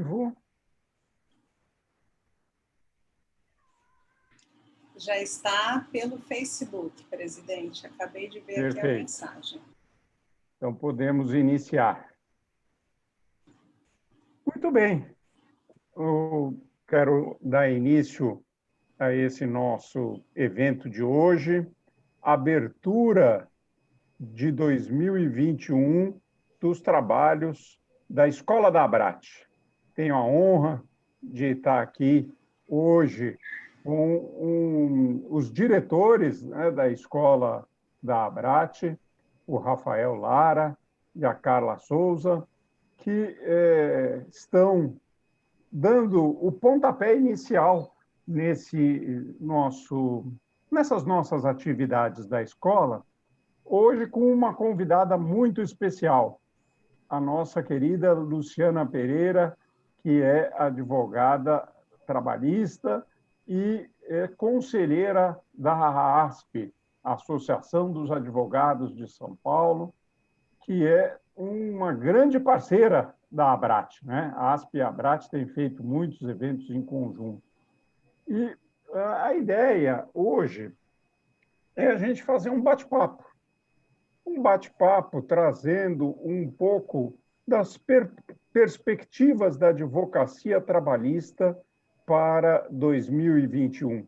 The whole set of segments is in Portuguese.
vivo. Já está pelo Facebook, presidente. Acabei de ver Perfeito. Aqui a mensagem. Então, podemos iniciar. Muito bem. Eu quero dar início a esse nosso evento de hoje, abertura de 2021 dos trabalhos da Escola da Abrat. Tenho a honra de estar aqui hoje com os diretores, né, da Escola da Abrat, o Rafael Lara e a Carla Souza, que estão dando o pontapé inicial nessas nossas atividades da escola, hoje com uma convidada muito especial, a nossa querida Luciana Pereira, que é advogada trabalhista e é conselheira da ASP, Associação dos Advogados de São Paulo, que é uma grande parceira da Abrat, né? A ASP e a Abrat têm feito muitos eventos em conjunto. E a ideia hoje é a gente fazer um bate-papo trazendo um pouco das perspectivas da advocacia trabalhista para 2021.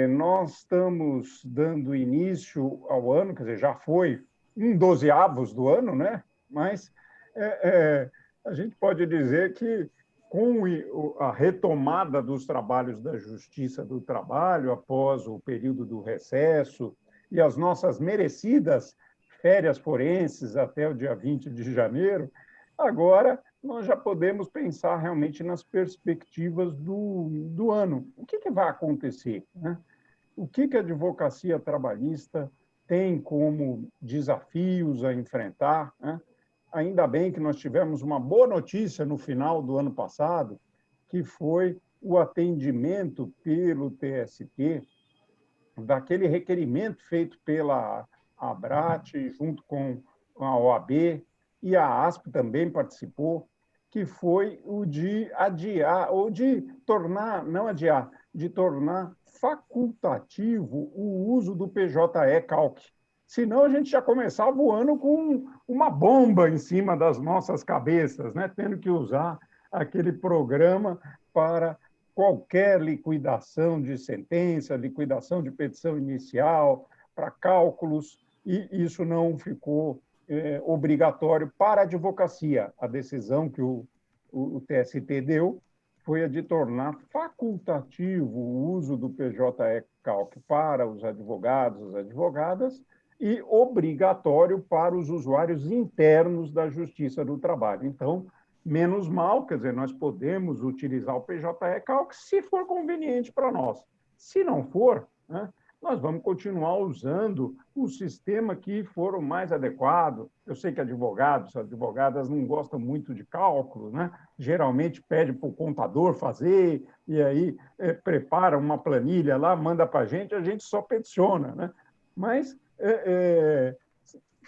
Nós estamos dando início ao ano, quer dizer, já foi 1/12 do ano, né? Mas a gente pode dizer que, com a retomada dos trabalhos da Justiça do Trabalho, após o período do recesso, e as nossas merecidas férias forenses até o dia 20 de janeiro, agora nós já podemos pensar realmente nas perspectivas do ano. O que vai acontecer, né? O que a advocacia trabalhista tem como desafios a enfrentar, né? Ainda bem que nós tivemos uma boa notícia no final do ano passado, que foi o atendimento pelo TST daquele requerimento feito pela Abrat, junto com a OAB, e a ASP também participou, que foi o de adiar, ou de tornar, não adiar, de tornar facultativo o uso do PJE-Calc. Senão a gente já começava o ano com uma bomba em cima das nossas cabeças, né? Tendo que usar aquele programa para qualquer liquidação de sentença, liquidação de petição inicial, para cálculos, e isso não ficou obrigatório para a advocacia. A decisão que o TST deu foi a de tornar facultativo o uso do PJE-Calc para os advogados, as advogadas, e obrigatório para os usuários internos da Justiça do Trabalho. Então, menos mal, quer dizer, nós podemos utilizar o PJE-Calc se for conveniente para nós. Se não for, né, nós vamos continuar usando o sistema que for o mais adequado. Eu sei que advogadas não gostam muito de cálculo, né? Geralmente pede para o contador fazer, e aí prepara uma planilha lá, manda para a gente só peticiona, né? Mas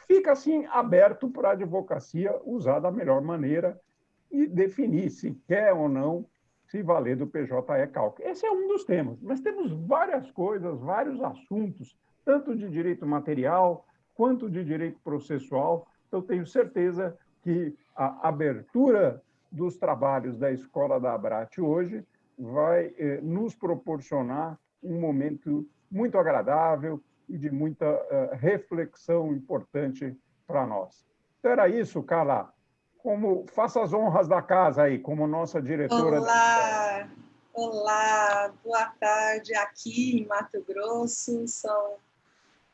fica assim aberto para a advocacia usar da melhor maneira e definir se quer ou não se valer do PJE-Calc. Esse é um dos temas, mas temos várias coisas, vários assuntos, tanto de direito material quanto de direito processual. Então, tenho certeza que a abertura dos trabalhos da Escola da Abrat hoje vai nos proporcionar um momento muito agradável e de muita reflexão importante para nós. Então, era isso, Carla. Faça as honras da casa aí, como nossa diretora. Olá, olá, boa tarde. Aqui em Mato Grosso são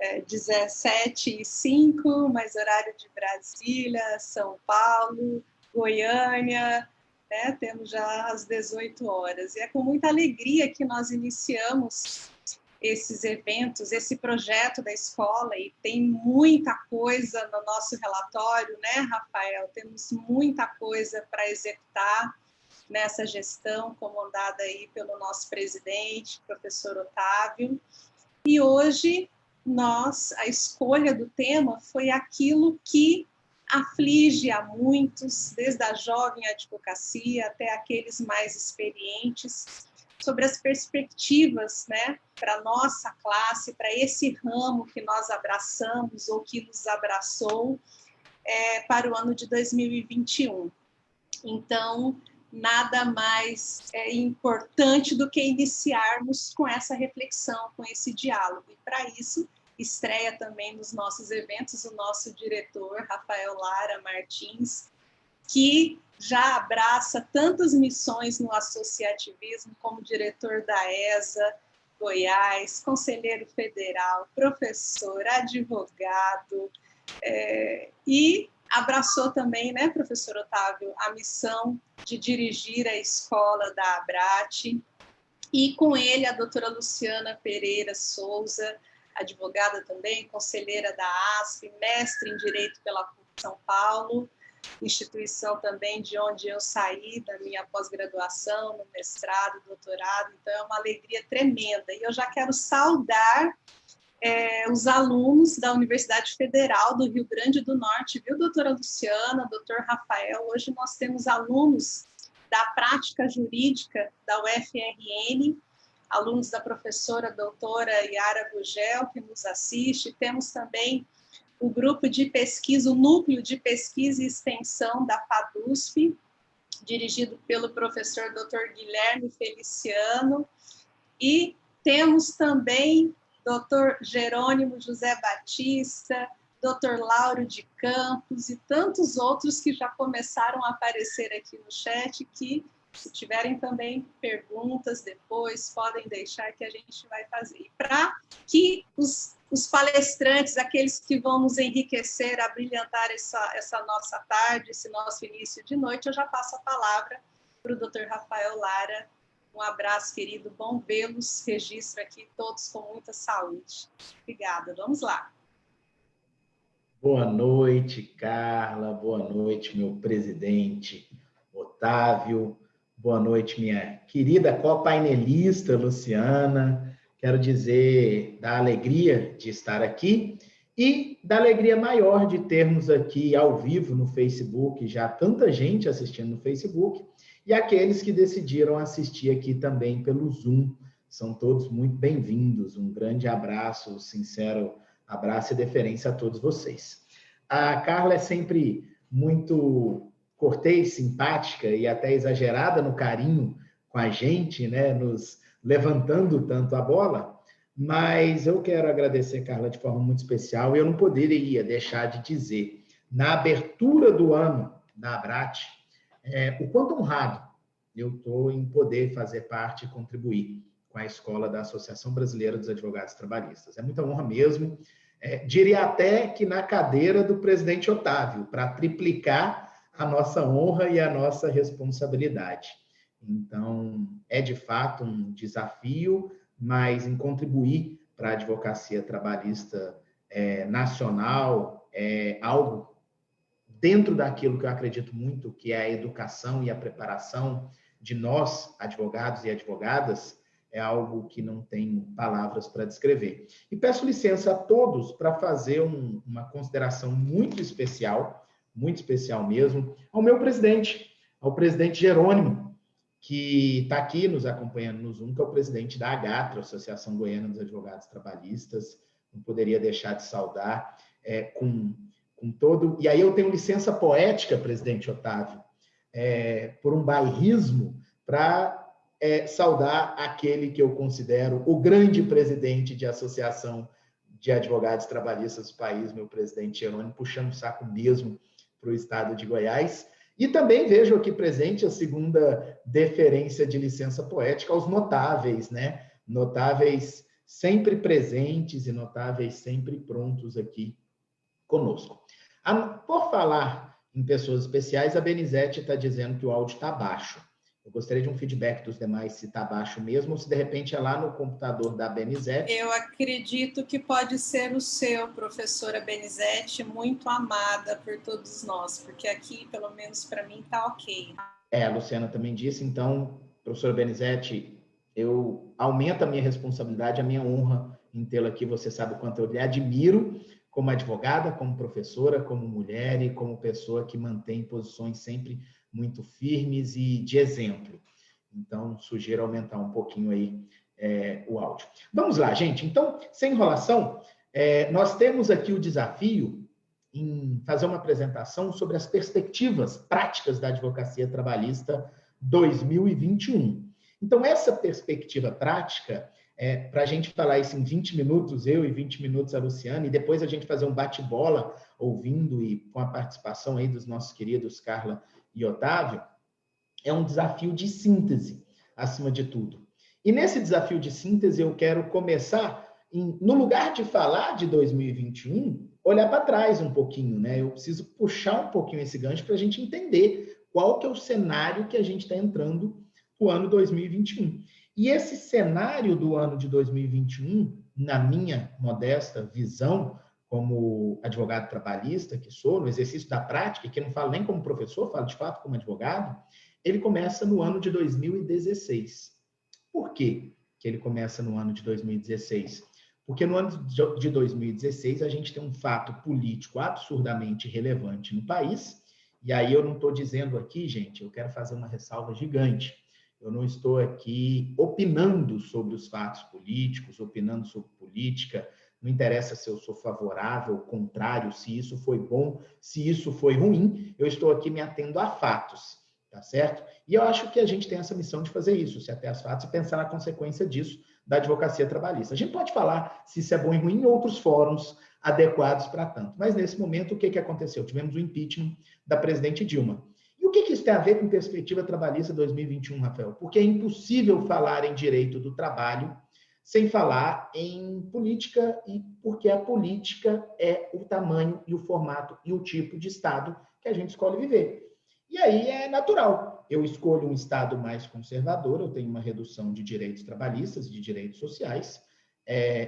17h05, mais horário de Brasília, São Paulo, Goiânia, né? Temos já às 18 horas. E é com muita alegria que nós iniciamos esses eventos, esse projeto da escola, e tem muita coisa no nosso relatório, né, Rafael? Temos muita coisa para executar nessa gestão comandada aí pelo nosso presidente, professor Otávio. E hoje a escolha do tema foi aquilo que aflige a muitos, desde a jovem advocacia até aqueles mais experientes, sobre as perspectivas, né, para a nossa classe, para esse ramo que nós abraçamos ou que nos abraçou para o ano de 2021. Então, nada mais importante do que iniciarmos com essa reflexão, com esse diálogo. E para isso, estreia também nos nossos eventos o nosso diretor, Rafael Lara Martins, que já abraça tantas missões no associativismo, como diretor da ESA, Goiás, conselheiro federal, professor, advogado, e abraçou também, né, professor Otávio, a missão de dirigir a escola da ABRAT, e com ele a doutora Luciana Pereira Souza, advogada também, conselheira da ASP, mestre em Direito pela PUC São Paulo, instituição também de onde eu saí, da minha pós-graduação, no mestrado, doutorado, então é uma alegria tremenda. E eu já quero saudar os alunos da Universidade Federal do Rio Grande do Norte, viu, doutora Luciana, doutor Rafael? Hoje nós temos alunos da prática jurídica da UFRN, alunos da professora doutora Yara Gugel, que nos assiste. Temos também o grupo de pesquisa, o núcleo de pesquisa e extensão da FADUSP, dirigido pelo professor doutor Guilherme Feliciano. E temos também Dr. Jerônimo José Batista, Dr. Lauro de Campos e tantos outros que já começaram a aparecer aqui no chat, que, se tiverem também perguntas depois, podem deixar que a gente vai fazer. E para que os palestrantes, aqueles que vão nos enriquecer, abrilhantar essa nossa tarde, esse nosso início de noite, eu já passo a palavra para o Dr. Rafael Lara. Um abraço, querido, bom vê-los, registro aqui todos com muita saúde. Obrigada, vamos lá. Boa noite, Carla, boa noite, meu presidente Otávio, boa noite, minha querida copainelista Luciana. Quero dizer da alegria de estar aqui e da alegria maior de termos aqui ao vivo no Facebook, já tanta gente assistindo no Facebook, e aqueles que decidiram assistir aqui também pelo Zoom. São todos muito bem-vindos. Um grande abraço, sincero abraço e deferência a todos vocês. A Carla é sempre muito cortês, simpática e até exagerada no carinho com a gente, né, nos levantando tanto a bola, mas eu quero agradecer, Carla, de forma muito especial. Eu não poderia deixar de dizer, na abertura do ano da ABRAT, o quanto honrado eu estou em poder fazer parte e contribuir com a escola da Associação Brasileira dos Advogados Trabalhistas. É muita honra mesmo. Diria até que na cadeira do presidente Otávio, para triplicar a nossa honra e a nossa responsabilidade. Então, é de fato um desafio, mas em contribuir para a advocacia trabalhista nacional é algo dentro daquilo que eu acredito muito, que é a educação e a preparação de nós, advogados e advogadas, é algo que não tem palavras para descrever. E peço licença a todos para fazer uma consideração muito especial mesmo, ao meu presidente, ao presidente Jerônimo, que está aqui nos acompanhando no Zoom, que é o presidente da AGATRA, Associação Goiana dos Advogados Trabalhistas. Não poderia deixar de saudar com todo... E aí eu tenho licença poética, presidente Otávio, por um bairrismo, para saudar aquele que eu considero o grande presidente de associação de advogados trabalhistas do país, meu presidente Jerônimo, puxando o saco mesmo para o estado de Goiás. E também vejo aqui presente a segunda deferência de licença poética aos notáveis, né? Notáveis sempre presentes e notáveis sempre prontos aqui conosco. Por falar em pessoas especiais, a Benizete está dizendo que o áudio está baixo. Eu gostaria de um feedback dos demais, se está baixo mesmo, ou se de repente é lá no computador da Benizete. Eu acredito que pode ser o seu, professora Benizete, muito amada por todos nós, porque aqui, pelo menos para mim, está ok. A Luciana também disse, então, professora Benizete, eu aumento a minha responsabilidade, a minha honra em tê-la aqui, você sabe o quanto eu lhe admiro, como advogada, como professora, como mulher e como pessoa que mantém posições sempre muito firmes e de exemplo. Então, sugiro aumentar um pouquinho aí o áudio. Vamos lá, gente. Então, sem enrolação, nós temos aqui o desafio em fazer uma apresentação sobre as perspectivas práticas da advocacia trabalhista 2021. Então, essa perspectiva prática, para a gente falar isso em 20 minutos, eu e 20 minutos a Luciana, e depois a gente fazer um bate-bola, ouvindo e com a participação aí dos nossos queridos Carla e Otávio, é um desafio de síntese, acima de tudo. E nesse desafio de síntese, eu quero começar, no lugar de falar de 2021, olhar para trás um pouquinho, né? Eu preciso puxar um pouquinho esse gancho para a gente entender qual que é o cenário que a gente está entrando no ano 2021. E esse cenário do ano de 2021, na minha modesta visão, como advogado trabalhista que sou, no exercício da prática, que não falo nem como professor, falo de fato como advogado, ele começa no ano de 2016. Por quê que ele começa no ano de 2016? Porque no ano de 2016 a gente tem um fato político absurdamente relevante no país, e aí eu não estou dizendo aqui, gente, eu quero fazer uma ressalva gigante. Eu não estou aqui opinando sobre os fatos políticos, opinando sobre política, não interessa se eu sou favorável, contrário, se isso foi bom, se isso foi ruim, eu estou aqui me atendo a fatos, tá certo? E eu acho que a gente tem essa missão de fazer isso, se até as fatos e pensar na consequência disso da advocacia trabalhista. A gente pode falar se isso é bom e ruim em outros fóruns adequados para tanto, mas nesse momento o que aconteceu? Tivemos o impeachment da presidente Dilma. E o que isso tem a ver com perspectiva trabalhista 2021, Rafael? Porque é impossível falar em direito do trabalho sem falar em política, e porque a política é o tamanho e o formato e o tipo de Estado que a gente escolhe viver. E aí é natural. Eu escolho um Estado mais conservador, eu tenho uma redução de direitos trabalhistas, de direitos sociais,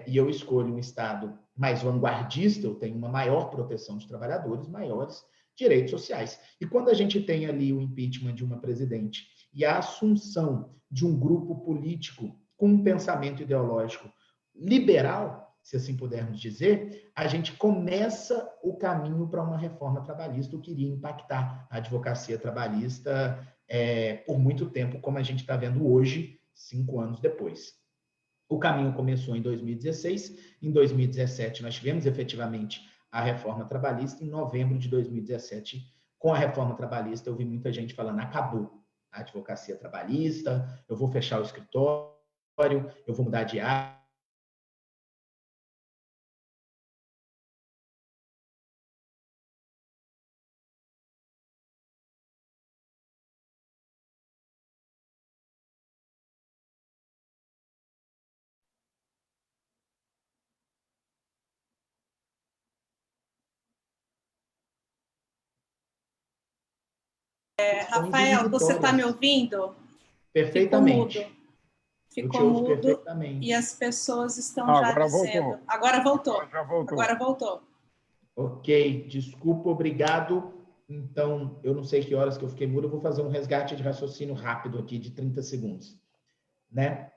e eu escolho um Estado mais vanguardista, eu tenho uma maior proteção de trabalhadores, maiores direitos sociais. E quando a gente tem ali o impeachment de uma presidente e a assunção de um grupo político com um pensamento ideológico liberal, se assim pudermos dizer, a gente começa o caminho para uma reforma trabalhista, o que iria impactar a advocacia trabalhista por muito tempo, como a gente está vendo hoje, 5 anos depois. O caminho começou em 2016, em 2017 nós tivemos efetivamente a reforma trabalhista, em novembro de 2017, com a reforma trabalhista, eu vi muita gente falando, acabou a advocacia trabalhista, eu vou fechar o escritório, eu vou mudar de área. Rafael, você está me ouvindo? Perfeitamente. Ficou mudo e as pessoas estão já dizendo. Voltou. Agora voltou. Agora voltou. Ok, desculpa, obrigado. Então, eu não sei que horas que eu fiquei mudo, eu vou fazer um resgate de raciocínio rápido aqui de 30 segundos, né?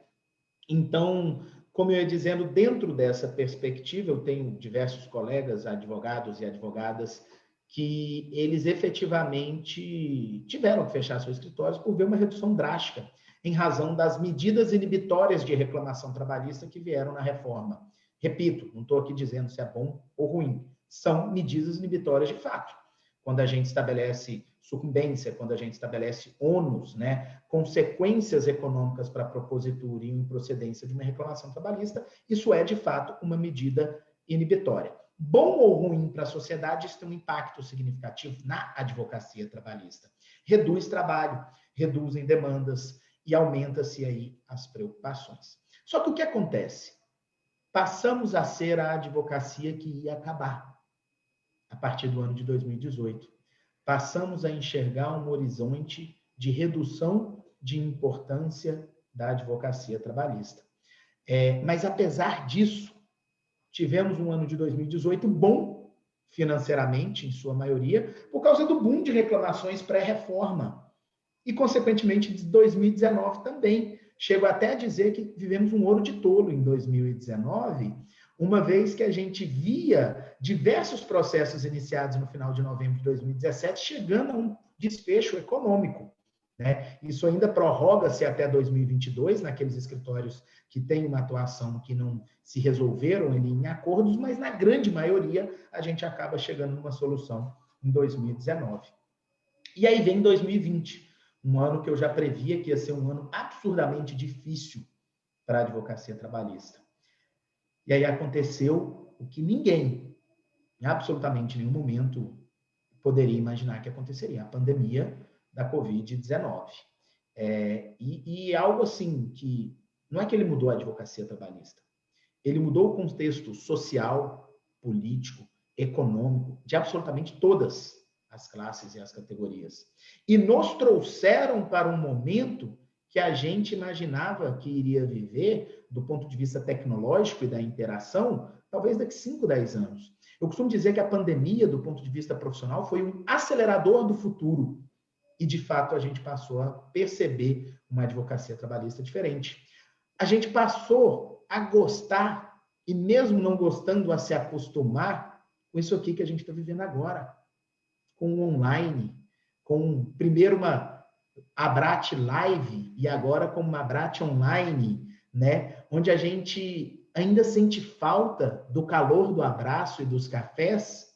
Então, como eu ia dizendo, dentro dessa perspectiva, eu tenho diversos colegas, advogados e advogadas, que eles efetivamente tiveram que fechar seus escritórios por ver uma redução drástica em razão das medidas inibitórias de reclamação trabalhista que vieram na reforma. Repito, não estou aqui dizendo se é bom ou ruim, são medidas inibitórias de fato. Quando a gente estabelece sucumbência, quando a gente estabelece ônus, né, consequências econômicas para a propositura e improcedência de uma reclamação trabalhista, isso é, de fato, uma medida inibitória. Bom ou ruim para a sociedade, isso tem um impacto significativo na advocacia trabalhista. Reduz trabalho, reduzem demandas e aumenta-se aí as preocupações. Só que o que acontece? Passamos a ser a advocacia que ia acabar a partir do ano de 2018. Passamos a enxergar um horizonte de redução de importância da advocacia trabalhista. Mas, apesar disso, tivemos um ano de 2018 bom financeiramente, em sua maioria, por causa do boom de reclamações pré-reforma. E, consequentemente, de 2019 também. Chego até a dizer que vivemos um ouro de tolo em 2019, uma vez que a gente via diversos processos iniciados no final de novembro de 2017 chegando a um desfecho econômico, né? Isso ainda prorroga-se até 2022, naqueles escritórios que têm uma atuação que não se resolveram em acordos, mas na grande maioria a gente acaba chegando numa solução em 2019. E aí vem 2020, um ano que eu já previa que ia ser um ano absurdamente difícil para a advocacia trabalhista. E aí aconteceu o que ninguém, em absolutamente nenhum momento, poderia imaginar que aconteceria, a pandemia da Covid-19. E algo assim que não é que ele mudou a advocacia trabalhista, ele mudou o contexto social, político, econômico, de absolutamente todas as classes e as categorias. E nos trouxeram para um momento que a gente imaginava que iria viver, do ponto de vista tecnológico e da interação, talvez daqui 5, 10 anos. Eu costumo dizer que a pandemia, do ponto de vista profissional, foi um acelerador do futuro. E, de fato, a gente passou a perceber uma advocacia trabalhista diferente. A gente passou a gostar, e mesmo não gostando, a se acostumar com isso aqui que a gente está vivendo agora. Com o online, com primeiro uma Abrat Live e agora com uma Abrat Online, né? Onde a gente ainda sente falta do calor do abraço e dos cafés,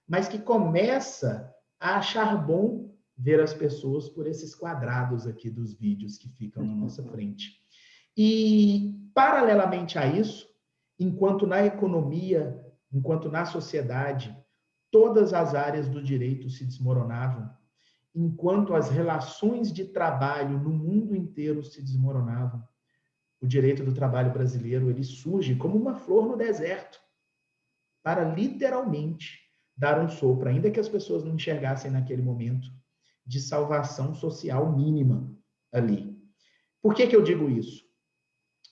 mas que começa a achar bom ver as pessoas por esses quadrados aqui dos vídeos que ficam na nossa frente. E, paralelamente a isso, enquanto na economia, enquanto na sociedade, todas as áreas do direito se desmoronavam, enquanto as relações de trabalho no mundo inteiro se desmoronavam, o direito do trabalho brasileiro ele surge como uma flor no deserto, para literalmente dar um sopro, ainda que as pessoas não enxergassem naquele momento, de salvação social mínima ali. Por que eu digo isso?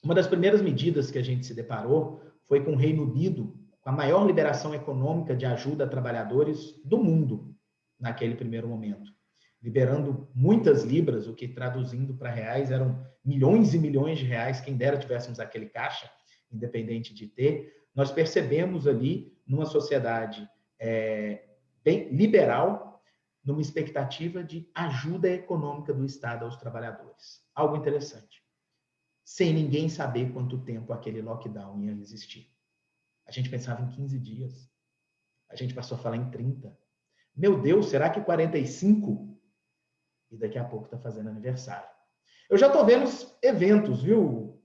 Uma das primeiras medidas que a gente se deparou foi com o Reino Unido, com a maior liberação econômica de ajuda a trabalhadores do mundo, naquele primeiro momento. Liberando muitas libras, o que traduzindo para reais eram milhões e milhões de reais, quem dera tivéssemos aquele caixa, independente de ter. Nós percebemos ali, numa sociedade bem liberal, numa expectativa de ajuda econômica do Estado aos trabalhadores. Algo interessante. Sem ninguém saber quanto tempo aquele lockdown ia resistir. A gente pensava em 15 dias. A gente passou a falar em 30. Meu Deus, será que 45? E daqui a pouco está fazendo aniversário. Eu já estou vendo os eventos, viu,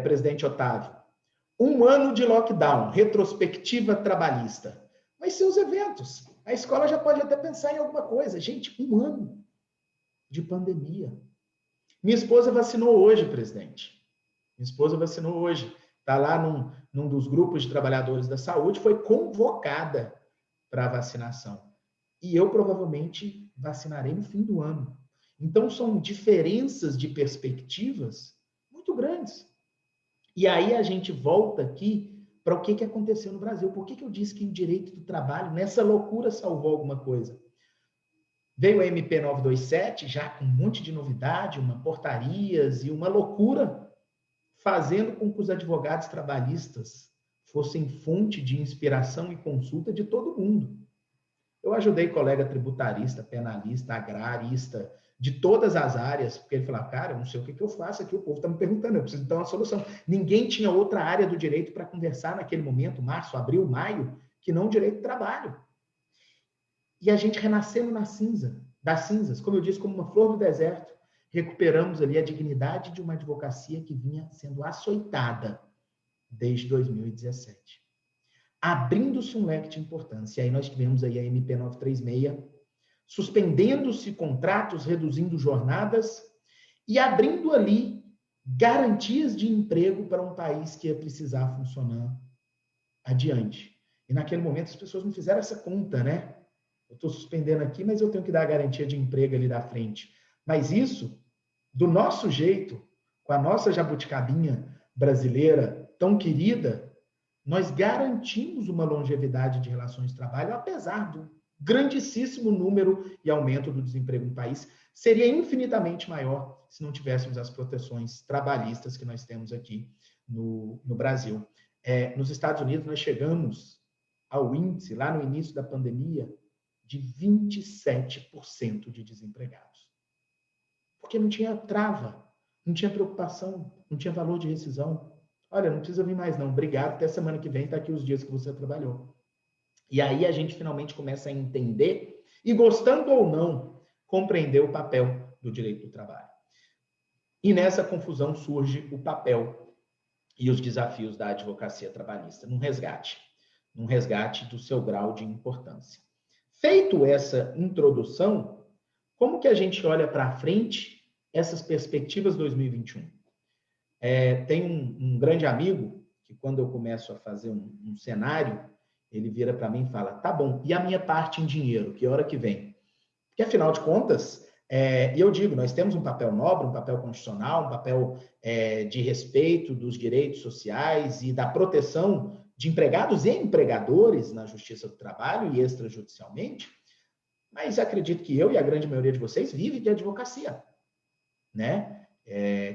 presidente Otávio? 1 ano de lockdown, retrospectiva trabalhista. Vai ser os eventos. A escola já pode até pensar em alguma coisa. Gente, 1 ano de pandemia. Minha esposa vacinou hoje, presidente. Minha esposa vacinou hoje. Está lá num dos grupos de trabalhadores da saúde, foi convocada para a vacinação. E eu provavelmente vacinarei no fim do ano. Então, são diferenças de perspectivas muito grandes. E aí a gente volta aqui para o que aconteceu no Brasil. Por que eu disse que o direito do trabalho, nessa loucura, salvou alguma coisa? Veio a MP 927, já com um monte de novidade, uma portarias e uma loucura, fazendo com que os advogados trabalhistas fossem fonte de inspiração e consulta de todo mundo. Eu ajudei colega tributarista, penalista, agrarista, de todas as áreas, porque ele falava, cara, eu não sei o que eu faço aqui, o povo está me perguntando, eu preciso dar uma solução. Ninguém tinha outra área do direito para conversar naquele momento, março, abril, maio, que não o direito do trabalho. E a gente renascendo das cinzas, como eu disse, como uma flor do deserto, recuperamos ali a dignidade de uma advocacia que vinha sendo açoitada desde 2017. Abrindo-se um leque de importância. E aí nós tivemos aí a MP 936, suspendendo-se contratos, reduzindo jornadas e abrindo ali garantias de emprego para um país que ia precisar funcionar adiante. E naquele momento as pessoas não fizeram essa conta, né? Eu estou suspendendo aqui, mas eu tenho que dar a garantia de emprego ali da frente. Mas isso, do nosso jeito, com a nossa jabuticabinha brasileira tão querida, nós garantimos uma longevidade de relações de trabalho, apesar do grandíssimo número e aumento do desemprego no país. Seria infinitamente maior se não tivéssemos as proteções trabalhistas que nós temos aqui no Brasil. nos Estados Unidos nós chegamos ao índice, lá no início da pandemia, de 27% de desempregados. Porque não tinha trava, não tinha preocupação, não tinha valor de rescisão. Olha, não precisa vir mais não, obrigado, até semana que vem está aqui os dias que você trabalhou. E aí a gente finalmente começa a entender, e gostando ou não, compreender o papel do direito do trabalho. E nessa confusão surge o papel e os desafios da advocacia trabalhista, num resgate do seu grau de importância. Feito essa introdução, como que a gente olha para frente essas perspectivas 2021? Tem um grande amigo que, quando eu começo a fazer um cenário, ele vira para mim e fala, tá bom, e a minha parte em dinheiro, que hora que vem? Porque, afinal de contas, e eu digo, nós temos um papel nobre, um papel constitucional, um papel de respeito dos direitos sociais e da proteção de empregados e empregadores na Justiça do Trabalho e extrajudicialmente, mas acredito que eu e a grande maioria de vocês vivem de advocacia, né?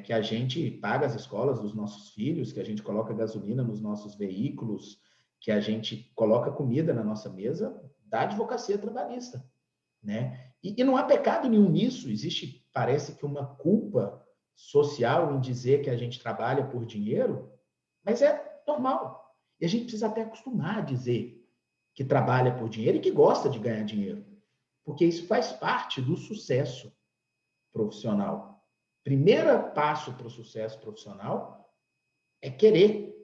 Que a gente paga as escolas dos nossos filhos, que a gente coloca gasolina nos nossos veículos, que a gente coloca comida na nossa mesa da advocacia trabalhista, né? E não há pecado nenhum nisso, existe, parece que uma culpa social em dizer que a gente trabalha por dinheiro, mas é normal. E a gente precisa até acostumar a dizer que trabalha por dinheiro e que gosta de ganhar dinheiro, porque isso faz parte do sucesso profissional. Primeiro passo para o sucesso profissional é querer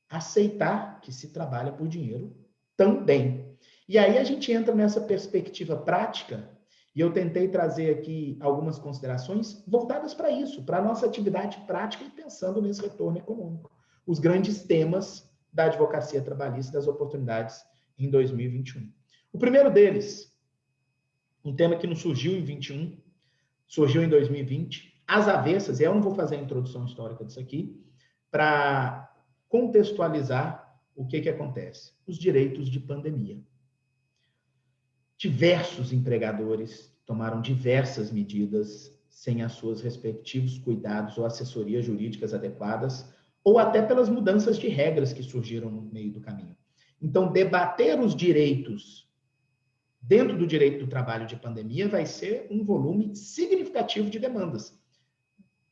aceitar que se trabalha por dinheiro também. E aí a gente entra nessa perspectiva prática, e eu tentei trazer aqui algumas considerações voltadas para isso, para a nossa atividade prática e pensando nesse retorno econômico. Os grandes temas da advocacia trabalhista, das oportunidades em 2021. O primeiro deles, um tema que não surgiu em 21, surgiu em 2020, às avessas, e eu não vou fazer a introdução histórica disso aqui, para contextualizar o que acontece. Os direitos de pandemia. Diversos empregadores tomaram diversas medidas sem as suas respectivos cuidados ou assessorias jurídicas adequadas, ou até pelas mudanças de regras que surgiram no meio do caminho. Então, debater os direitos dentro do direito do trabalho de pandemia vai ser um volume significativo de demandas.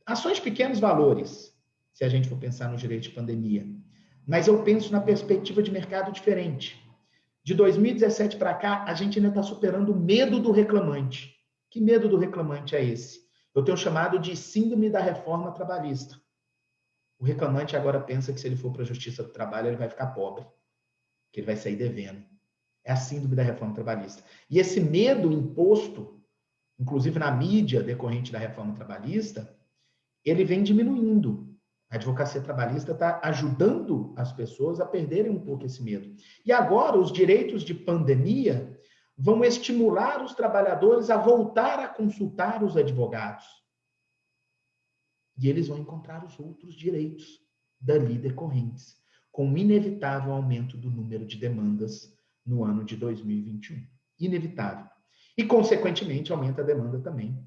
Ações de pequenos valores, se a gente for pensar no direito de pandemia. Mas eu penso na perspectiva de mercado diferente. De 2017 para cá, a gente ainda está superando o medo do reclamante. Que medo do reclamante é esse? Eu tenho chamado de síndrome da reforma trabalhista. O reclamante agora pensa que se ele for para a Justiça do Trabalho, ele vai ficar pobre, que ele vai sair devendo. É a síndrome da reforma trabalhista. E esse medo imposto, inclusive na mídia decorrente da reforma trabalhista, ele vem diminuindo. A advocacia trabalhista está ajudando as pessoas a perderem um pouco esse medo. E agora, os direitos de pandemia vão estimular os trabalhadores a voltar a consultar os advogados. E eles vão encontrar os outros direitos dali decorrentes, com um inevitável aumento do número de demandas no ano de 2021. Inevitável. E, consequentemente, aumenta a demanda também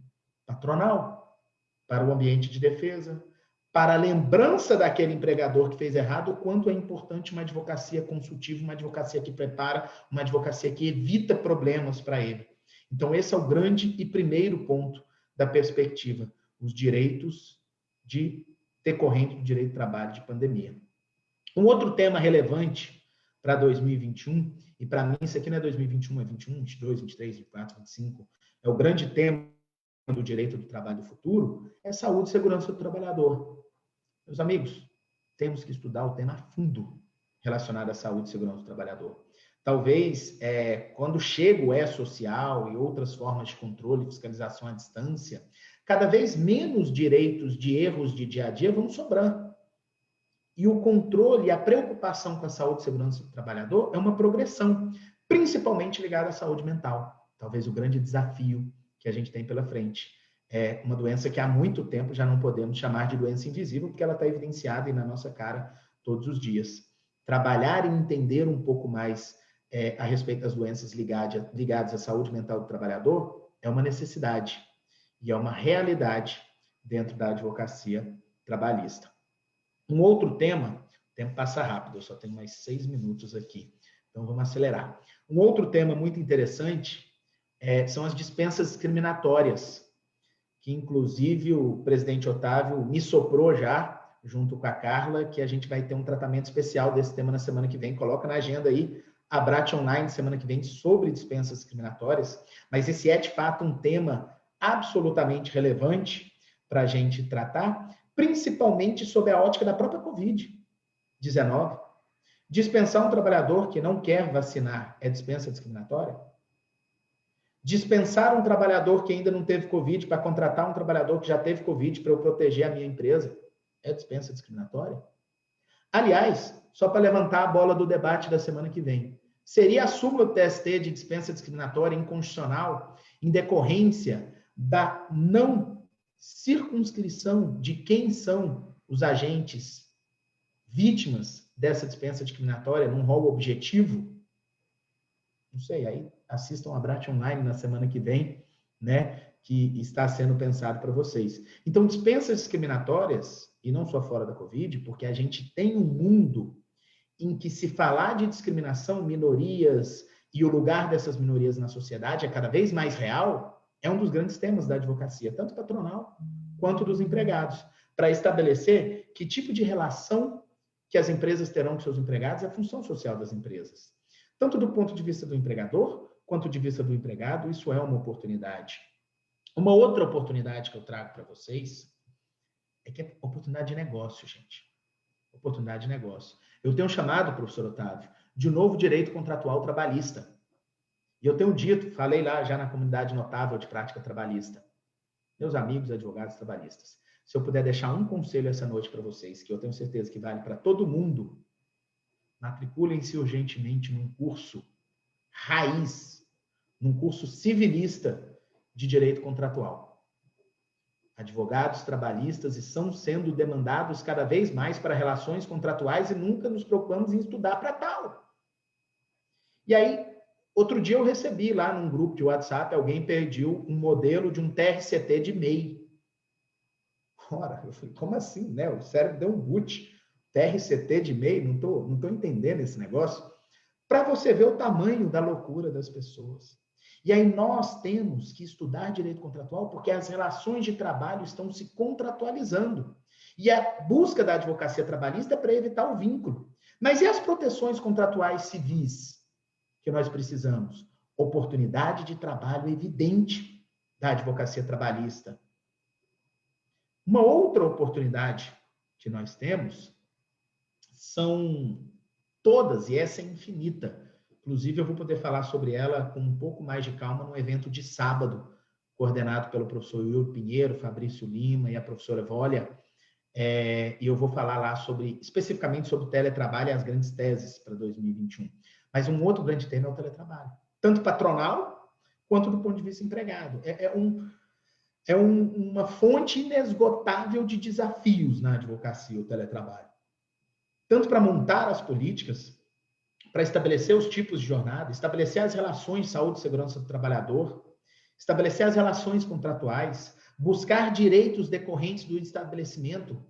patronal, para o ambiente de defesa, para a lembrança daquele empregador que fez errado, o quanto é importante uma advocacia consultiva, uma advocacia que prepara, uma advocacia que evita problemas para ele. Então, esse é o grande e primeiro ponto da perspectiva, os direitos decorrentes do direito do trabalho de pandemia. Um outro tema relevante para 2021, e para mim isso aqui não é 2021, é 21, 22, 23, 24, 25, é o grande tema do direito do trabalho do futuro, é saúde e segurança do trabalhador. Meus amigos, temos que estudar o tema a fundo relacionado à saúde e segurança do trabalhador. Talvez, quando chega o E-Social e outras formas de controle e fiscalização à distância, cada vez menos direitos de erros de dia a dia vão sobrando. E o controle e a preocupação com a saúde e segurança do trabalhador é uma progressão, principalmente ligada à saúde mental. Talvez o grande desafio que a gente tem pela frente. É uma doença que há muito tempo já não podemos chamar de doença invisível, porque ela está evidenciada aí na nossa cara todos os dias. Trabalhar e entender um pouco mais a respeito das doenças ligadas à saúde mental do trabalhador é uma necessidade e é uma realidade dentro da advocacia trabalhista. Um outro tema O tempo passa rápido, eu só tenho mais 6 minutos aqui. Então, vamos acelerar. Um outro tema muito interessante são as dispensas discriminatórias, que, inclusive, o presidente Otávio me soprou já, junto com a Carla, que a gente vai ter um tratamento especial desse tema na semana que vem. Coloca na agenda aí, a Brat Online, semana que vem, sobre dispensas discriminatórias. Mas esse é, de fato, um tema absolutamente relevante para a gente tratar, principalmente sob a ótica da própria Covid-19. Dispensar um trabalhador que não quer vacinar é dispensa discriminatória? Dispensar um trabalhador que ainda não teve Covid para contratar um trabalhador que já teve Covid para eu proteger a minha empresa é dispensa discriminatória? Aliás, só para levantar a bola do debate da semana que vem, seria a súmula do TST de dispensa discriminatória inconstitucional em decorrência da não circunscrição de quem são os agentes vítimas dessa dispensa discriminatória num rol objetivo? Não sei, aí assistam a Brat Online na semana que vem, né, que está sendo pensado para vocês. Então, dispensas discriminatórias, e não só fora da Covid, porque a gente tem um mundo em que se falar de discriminação, minorias e o lugar dessas minorias na sociedade é cada vez mais real, é um dos grandes temas da advocacia, tanto patronal quanto dos empregados, para estabelecer que tipo de relação que as empresas terão com seus empregados é a função social das empresas. Tanto do ponto de vista do empregador, quanto de vista do empregado, isso é uma oportunidade. Uma outra oportunidade que eu trago para vocês é que é oportunidade de negócio, gente. Oportunidade de negócio. Eu tenho chamado, professor Otávio, de novo direito contratual trabalhista. E eu tenho dito, falei lá já na comunidade notável de prática trabalhista, meus amigos advogados trabalhistas, se eu puder deixar um conselho essa noite para vocês, que eu tenho certeza que vale para todo mundo, matriculem-se urgentemente num curso raiz, num curso civilista de direito contratual. Advogados trabalhistas estão sendo demandados cada vez mais para relações contratuais e nunca nos preocupamos em estudar para tal. E aí, outro dia eu recebi lá num grupo de WhatsApp, alguém pediu um modelo de um TRCT de MEI. Ora, eu falei, como assim, né? O cérebro deu um boot. TRCT de MEI, não tô entendendo esse negócio. Para você ver o tamanho da loucura das pessoas. E aí nós temos que estudar direito contratual porque as relações de trabalho estão se contratualizando. E a busca da advocacia trabalhista é para evitar o vínculo. Mas e as proteções contratuais civis que nós precisamos? Oportunidade de trabalho evidente da advocacia trabalhista. Uma outra oportunidade que nós temos são todas, e essa é infinita. Inclusive, eu vou poder falar sobre ela com um pouco mais de calma no evento de sábado, coordenado pelo professor Yuri Pinheiro, Fabrício Lima e a professora Vólia. E eu vou falar lá especificamente sobre o teletrabalho e as grandes teses para 2021. Mas um outro grande tema é o teletrabalho, tanto patronal quanto do ponto de vista empregado. Uma fonte inesgotável de desafios na advocacia, o teletrabalho. Tanto para montar as políticas, para estabelecer os tipos de jornada, estabelecer as relações de saúde e segurança do trabalhador, estabelecer as relações contratuais, buscar direitos decorrentes do estabelecimento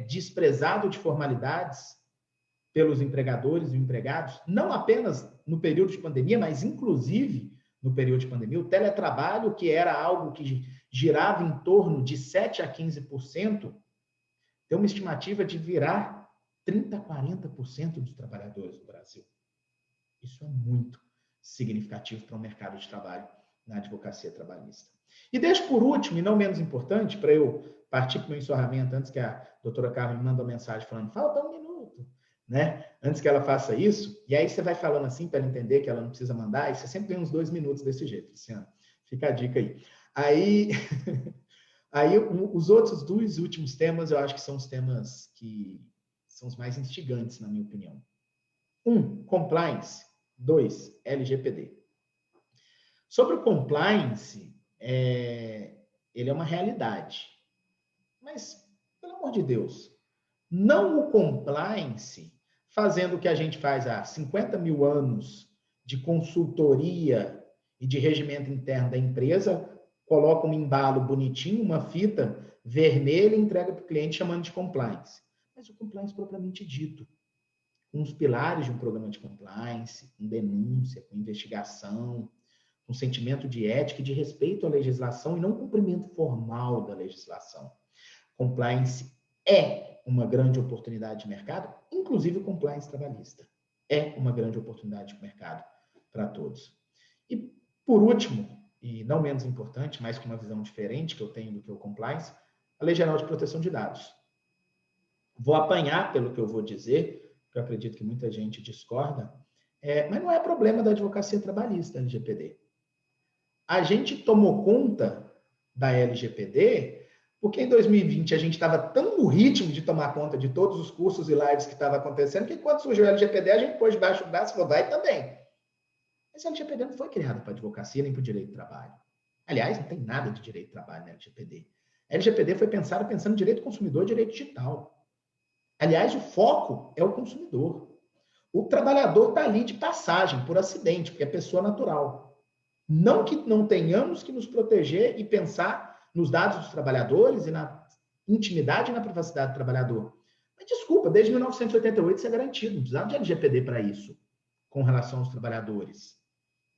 desprezado de formalidades pelos empregadores e empregados, não apenas no período de pandemia, mas inclusive no período de pandemia, o teletrabalho, que era algo que girava em torno de 7% a 15%, tem uma estimativa de virar 30% a 40% dos trabalhadores do Brasil. Isso é muito significativo para o mercado de trabalho na advocacia trabalhista. E deixo por último, e não menos importante, para eu partir para o meu encerramento, antes que a doutora Carla me mande uma mensagem falando, falta um minuto, né? Antes que ela faça isso, e aí você vai falando assim para ela entender que ela não precisa mandar, e você sempre tem uns 2 minutos desse jeito, Luciano. Fica a dica aí. Aí os outros 2 últimos temas, eu acho que são os temas que são os mais instigantes, na minha opinião. 1, compliance. 2, LGPD. Sobre o compliance, ele é uma realidade. Mas, pelo amor de Deus, não o compliance fazendo o que a gente faz há 50 mil anos de consultoria e de regimento interno da empresa, coloca um embalo bonitinho, uma fita vermelha e entrega para o cliente chamando de compliance. mas o compliance propriamente dito, com os pilares de um programa de compliance, com denúncia, com investigação, com sentimento de ética e de respeito à legislação e não cumprimento formal da legislação. Compliance é uma grande oportunidade de mercado, inclusive o compliance trabalhista. É uma grande oportunidade de mercado para todos. E, por último, e não menos importante, mas com uma visão diferente que eu tenho do que o compliance, a Lei Geral de Proteção de Dados. Vou apanhar pelo que eu vou dizer, porque eu acredito que muita gente discorda, mas não é problema da advocacia trabalhista, LGPD. A gente tomou conta da LGPD porque em 2020 a gente estava tão no ritmo de tomar conta de todos os cursos e lives que estavam acontecendo, que quando surgiu o LGPD, a gente pôs debaixo do braço e falou, vai também. Mas a LGPD não foi criada para advocacia nem para o direito do trabalho. Aliás, não tem nada de direito do trabalho na LGPD. A LGPD foi pensada pensando em direito do consumidor e direito digital. Aliás, o foco é o consumidor. O trabalhador está ali de passagem, por acidente, porque é pessoa natural. Não que não tenhamos que nos proteger e pensar nos dados dos trabalhadores e na intimidade e na privacidade do trabalhador. Mas desculpa, desde 1988 isso é garantido, não precisava de LGPD para isso, com relação aos trabalhadores.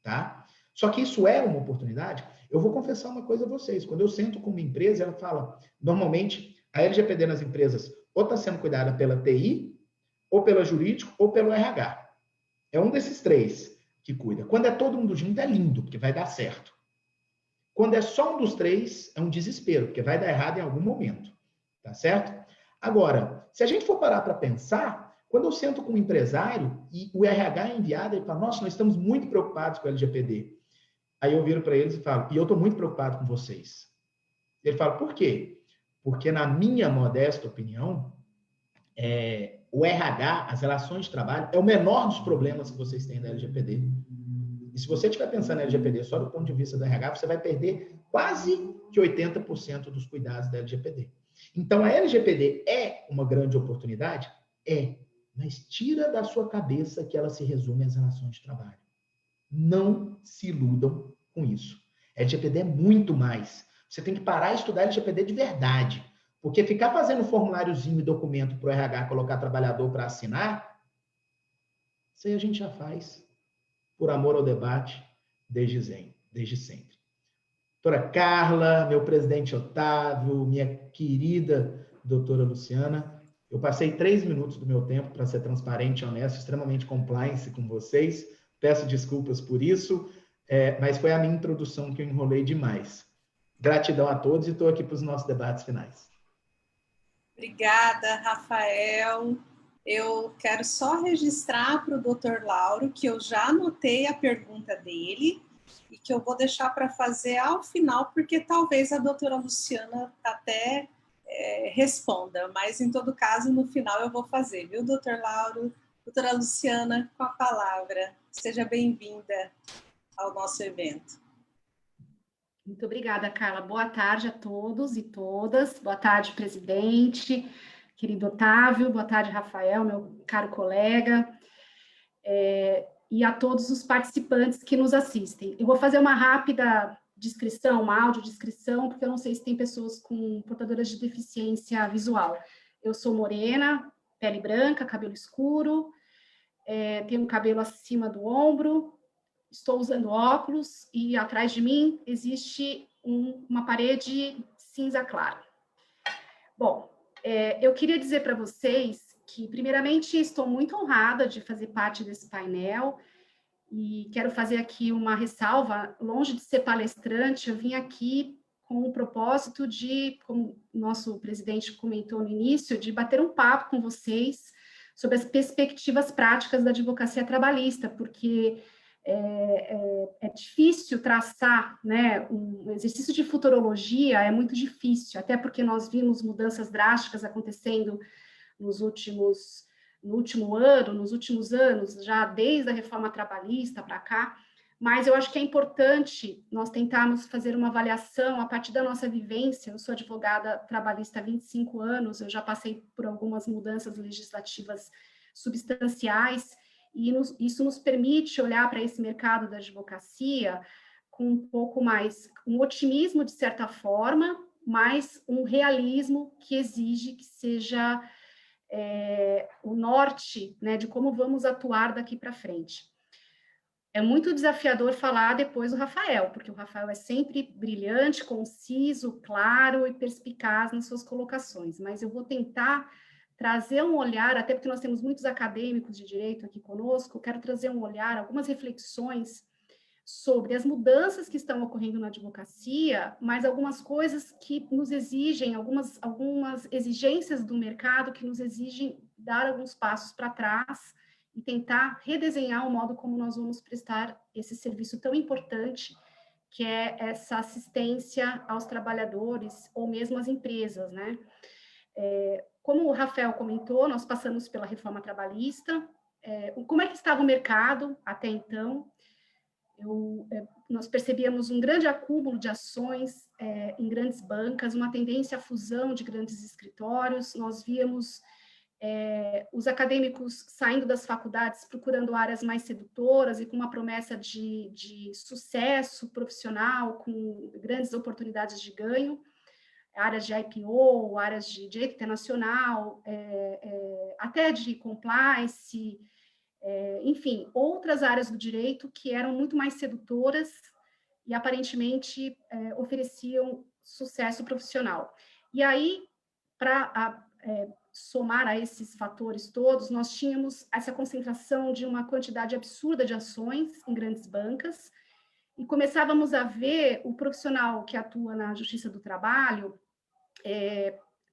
Tá? Só que isso é uma oportunidade. Eu vou confessar uma coisa a vocês. Quando eu sento com uma empresa, ela fala, normalmente, a LGPD nas empresas ou está sendo cuidada pela TI, ou pela jurídico, ou pelo RH. É um desses três que cuida. Quando é todo mundo junto, é lindo, porque vai dar certo. Quando é só um dos três, é um desespero, porque vai dar errado em algum momento. Tá certo? Agora, se a gente for parar para pensar, quando eu sento com um empresário e o RH é enviado, ele fala, nossa, nós estamos muito preocupados com o LGPD. Aí eu viro para eles e falo, e eu estou muito preocupado com vocês. Ele fala, por quê? Porque, na minha modesta opinião, o RH, as relações de trabalho, é o menor dos problemas que vocês têm da LGPD. E se você estiver pensando na LGPD só do ponto de vista do RH, você vai perder quase que 80% dos cuidados da LGPD. Então, a LGPD é uma grande oportunidade? É. Mas tira da sua cabeça que ela se resume às relações de trabalho. Não se iludam com isso. A LGPD é muito mais. Você tem que parar e estudar a LGPD de verdade. Porque ficar fazendo formuláriozinho e documento para o RH colocar trabalhador para assinar, isso aí a gente já faz. Por amor ao debate, desde sempre. Doutora Carla, meu presidente Otávio, minha querida doutora Luciana, eu passei 3 minutos do meu tempo para ser transparente, honesto, extremamente compliance com vocês. Peço desculpas por isso, mas foi a minha introdução que eu enrolei demais. Gratidão a todos e estou aqui para os nossos debates finais. Obrigada, Rafael. Eu quero só registrar para o Dr. Lauro que eu já anotei a pergunta dele e que eu vou deixar para fazer ao final, porque talvez a doutora Luciana até responda, mas em todo caso, no final eu vou fazer, viu, Dr. Lauro? Doutora Luciana, com a palavra. Seja bem-vinda ao nosso evento. Muito obrigada, Carla. Boa tarde a todos e todas. Boa tarde, presidente, querido Otávio. Boa tarde, Rafael, meu caro colega. E a todos os participantes que nos assistem. Eu vou fazer uma rápida descrição, uma audiodescrição, porque eu não sei se tem pessoas com portadoras de deficiência visual. Eu sou morena, pele branca, cabelo escuro, tenho cabelo acima do ombro, estou usando óculos e atrás de mim existe uma parede cinza clara. Bom, eu queria dizer para vocês que, primeiramente, estou muito honrada de fazer parte desse painel e quero fazer aqui uma ressalva. Longe de ser palestrante, eu vim aqui com o propósito de, como o nosso presidente comentou no início, de bater um papo com vocês sobre as perspectivas práticas da advocacia trabalhista, porque é difícil traçar, né, um exercício de futurologia é muito difícil, até porque nós vimos mudanças drásticas acontecendo no último ano, nos últimos anos, já desde a reforma trabalhista para cá, mas eu acho que é importante nós tentarmos fazer uma avaliação a partir da nossa vivência. Eu sou advogada trabalhista há 25 anos, eu já passei por algumas mudanças legislativas substanciais, e isso nos permite olhar para esse mercado da advocacia com um pouco mais, um otimismo de certa forma, mas um realismo que exige que seja o norte, né, de como vamos atuar daqui para frente. É muito desafiador falar depois do Rafael, porque o Rafael é sempre brilhante, conciso, claro e perspicaz nas suas colocações, mas eu vou tentar trazer um olhar, até porque nós temos muitos acadêmicos de direito aqui conosco, eu quero trazer um olhar, algumas reflexões sobre as mudanças que estão ocorrendo na advocacia, mas algumas coisas que nos exigem, algumas exigências do mercado que nos exigem dar alguns passos para trás e tentar redesenhar o modo como nós vamos prestar esse serviço tão importante, que é essa assistência aos trabalhadores ou mesmo às empresas, né? Como o Rafael comentou, nós passamos pela reforma trabalhista. Como é que estava o mercado até então? Nós percebíamos um grande acúmulo de ações em grandes bancas, uma tendência à fusão de grandes escritórios. Nós víamos os acadêmicos saindo das faculdades procurando áreas mais sedutoras e com uma promessa de sucesso profissional, com grandes oportunidades de ganho, áreas de IPO, áreas de direito internacional, até de compliance, enfim, outras áreas do direito que eram muito mais sedutoras e aparentemente ofereciam sucesso profissional. E aí, para somar a esses fatores todos, nós tínhamos essa concentração de uma quantidade absurda de ações em grandes bancas e começávamos a ver o profissional que atua na Justiça do Trabalho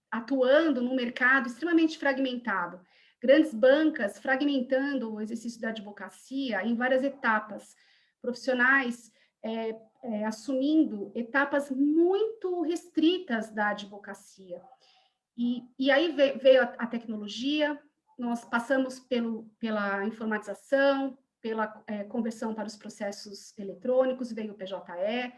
atuando num mercado extremamente fragmentado. Grandes bancas fragmentando o exercício da advocacia em várias etapas, profissionais assumindo etapas muito restritas da advocacia. E aí veio a tecnologia, nós passamos pela informatização, pela conversão para os processos eletrônicos, veio o PJE.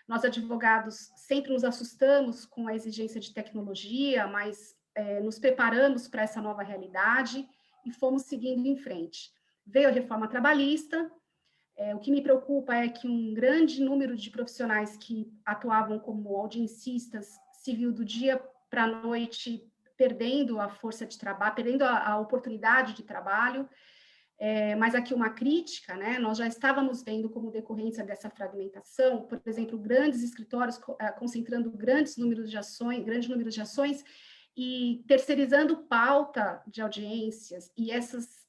Nós, advogados, sempre nos assustamos com a exigência de tecnologia, mas nos preparamos para essa nova realidade e fomos seguindo em frente. Veio a reforma trabalhista. O que me preocupa é que um grande número de profissionais que atuavam como audiencistas se viu do dia para a noite perdendo a força de trabalho, perdendo a oportunidade de trabalho. Mas aqui uma crítica, né? Nós já estávamos vendo como decorrência dessa fragmentação, por exemplo, grandes escritórios concentrando grandes números de ações e terceirizando pauta de audiências, e essas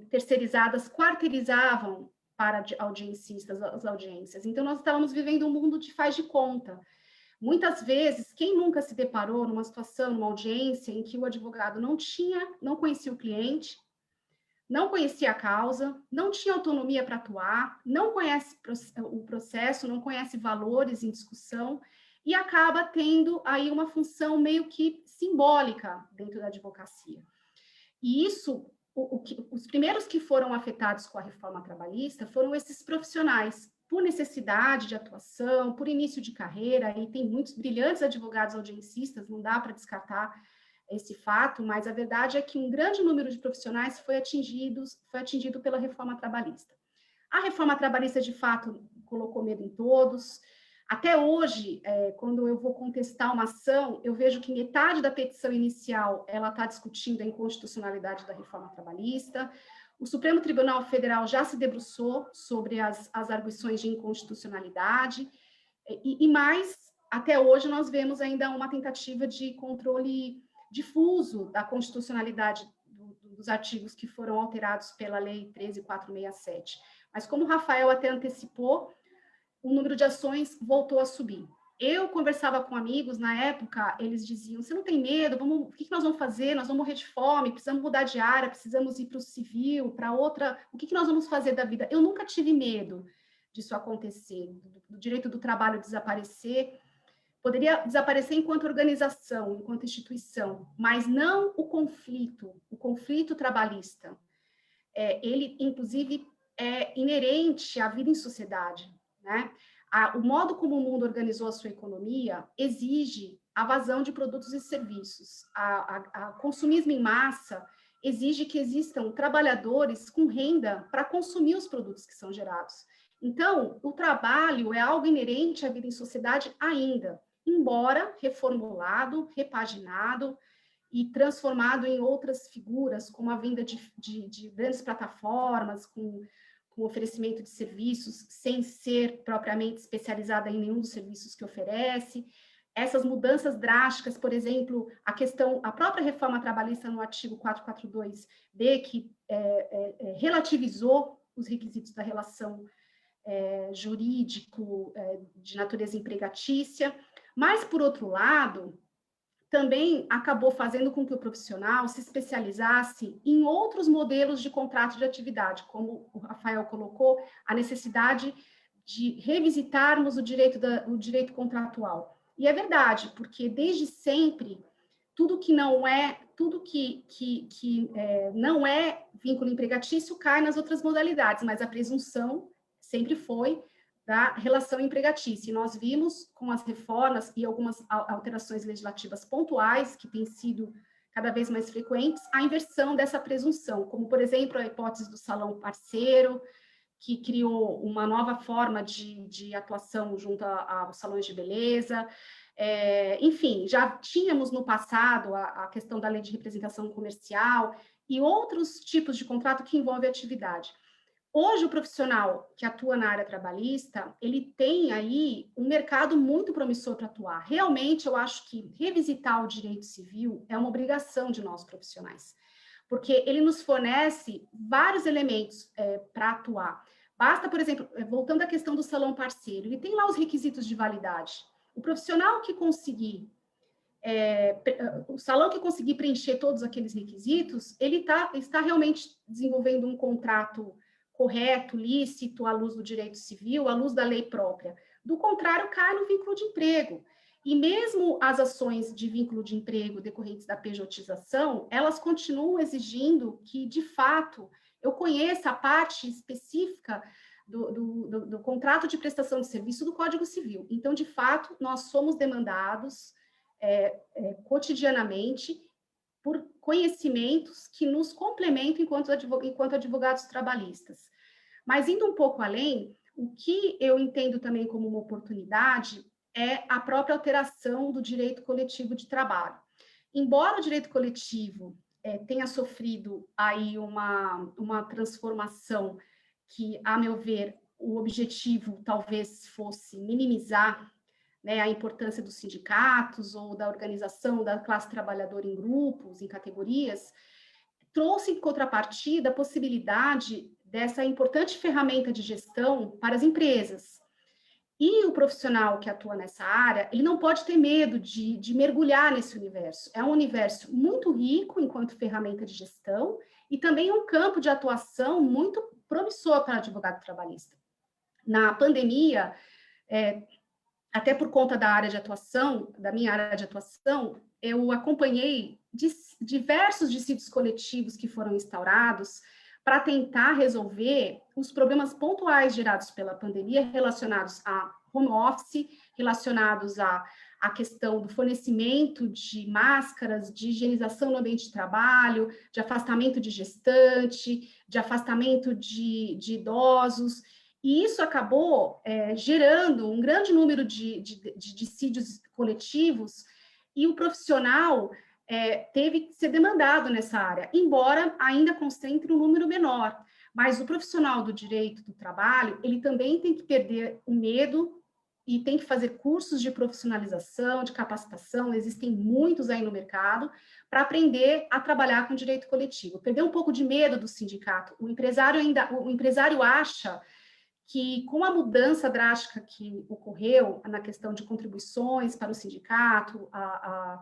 terceirizadas quarteirizavam para audiencistas as audiências. Então, nós estávamos vivendo um mundo de faz de conta. Muitas vezes, quem nunca se deparou numa situação, numa audiência, em que o advogado não conhecia o cliente, não conhecia a causa, não tinha autonomia para atuar, não conhece o processo, não conhece valores em discussão, e acaba tendo aí uma função meio que simbólica dentro da advocacia. E isso, os primeiros que foram afetados com a reforma trabalhista foram esses profissionais, por necessidade de atuação, por início de carreira, e tem muitos brilhantes advogados audiencistas, não dá para descartar esse fato, mas a verdade é que um grande número de profissionais foi atingido pela reforma trabalhista. A reforma trabalhista, de fato, colocou medo em todos. Até hoje, quando eu vou contestar uma ação, eu vejo que metade da petição inicial ela está discutindo a inconstitucionalidade da reforma trabalhista. O Supremo Tribunal Federal já se debruçou sobre as arguições de inconstitucionalidade, e mais, até hoje, nós vemos ainda uma tentativa de controle difuso da constitucionalidade dos artigos que foram alterados pela Lei 13.467. Mas, como o Rafael até antecipou, o número de ações voltou a subir. Eu conversava com amigos, na época, eles diziam, você não tem medo? O que nós vamos fazer? Nós vamos morrer de fome, precisamos mudar de área, precisamos ir para o civil, para outra... O que nós vamos fazer da vida? Eu nunca tive medo disso acontecer, do direito do trabalho desaparecer. Poderia desaparecer enquanto organização, enquanto instituição, mas não o conflito trabalhista. Ele, inclusive, é inerente à vida em sociedade, né? O modo como o mundo organizou a sua economia exige a vazão de produtos e serviços. A consumismo em massa exige que existam trabalhadores com renda para consumir os produtos que são gerados. Então, o trabalho é algo inerente à vida em sociedade ainda, embora reformulado, repaginado, e transformado em outras figuras, como a venda de grandes plataformas, com oferecimento de serviços, sem ser propriamente especializada em nenhum dos serviços que oferece. Essas mudanças drásticas, por exemplo, a própria reforma trabalhista no artigo 442B, que relativizou os requisitos da relação jurídico de natureza empregatícia, mas, por outro lado, também acabou fazendo com que o profissional se especializasse em outros modelos de contrato de atividade, como o Rafael colocou, a necessidade de revisitarmos o direito contratual. E é verdade, porque desde sempre, tudo que não é vínculo empregatício cai nas outras modalidades, mas a presunção sempre foi da relação empregatícia. E nós vimos com as reformas e algumas alterações legislativas pontuais, que têm sido cada vez mais frequentes, a inversão dessa presunção, como, por exemplo, a hipótese do salão parceiro, que criou uma nova forma de atuação junto aos salões de beleza. Enfim, já tínhamos no passado a questão da lei de representação comercial e outros tipos de contrato que envolvem atividade. Hoje, o profissional que atua na área trabalhista, ele tem aí um mercado muito promissor para atuar. Realmente, eu acho que revisitar o direito civil é uma obrigação de nós profissionais, porque ele nos fornece vários elementos para atuar. Basta, por exemplo, voltando à questão do salão parceiro, ele tem lá os requisitos de validade. O profissional que conseguir, o salão que conseguir preencher todos aqueles requisitos, ele está realmente desenvolvendo um contrato correto, lícito, à luz do direito civil, à luz da lei própria. Do contrário, cai no vínculo de emprego. E mesmo as ações de vínculo de emprego decorrentes da pejotização, elas continuam exigindo que, de fato, eu conheça a parte específica do contrato de prestação de serviço do Código Civil. Então, de fato, nós somos demandados cotidianamente por conhecimentos que nos complementam enquanto advogados trabalhistas. Mas, indo um pouco além, o que eu entendo também como uma oportunidade é a própria alteração do direito coletivo de trabalho. Embora o direito coletivo tenha sofrido aí uma transformação que, a meu ver, o objetivo talvez fosse minimizar, né, a importância dos sindicatos ou da organização da classe trabalhadora em grupos, em categorias, trouxe em contrapartida a possibilidade dessa importante ferramenta de gestão para as empresas. E o profissional que atua nessa área, ele não pode ter medo de mergulhar nesse universo. É um universo muito rico enquanto ferramenta de gestão e também um campo de atuação muito promissor para o advogado trabalhista. Na pandemia, até por conta da área de atuação, da minha área de atuação, eu acompanhei diversos dissídios coletivos que foram instaurados para tentar resolver os problemas pontuais gerados pela pandemia relacionados a home office, relacionados à questão do fornecimento de máscaras, de higienização no ambiente de trabalho, de afastamento de gestante, de afastamento de idosos. E isso acabou gerando um grande número de dissídios coletivos, e o profissional teve que ser demandado nessa área, embora ainda concentre um número menor. Mas o profissional do direito do trabalho, ele também tem que perder o medo e tem que fazer cursos de profissionalização, de capacitação, existem muitos aí no mercado, para aprender a trabalhar com direito coletivo. Perder um pouco de medo do sindicato. O empresário acha que, com a mudança drástica que ocorreu na questão de contribuições para o sindicato, a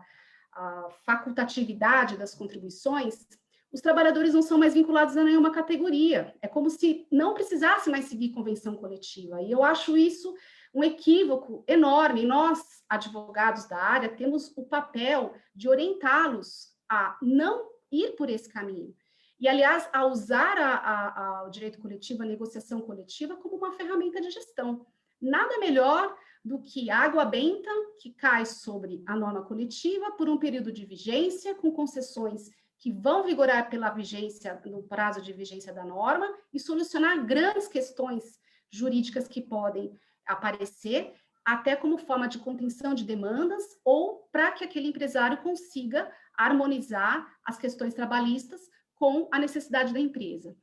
facultatividade das contribuições, os trabalhadores não são mais vinculados a nenhuma categoria. É como se não precisasse mais seguir convenção coletiva. E eu acho isso um equívoco enorme. Nós, advogados da área, temos o papel de orientá-los a não ir por esse caminho. E, aliás, a usar o direito coletivo, a negociação coletiva, como uma ferramenta de gestão. Nada melhor do que água benta que cai sobre a norma coletiva por um período de vigência, com concessões que vão vigorar pela vigência, no prazo de vigência da norma, e solucionar grandes questões jurídicas que podem aparecer, até como forma de contenção de demandas ou para que aquele empresário consiga harmonizar as questões trabalhistas com a necessidade da empresa.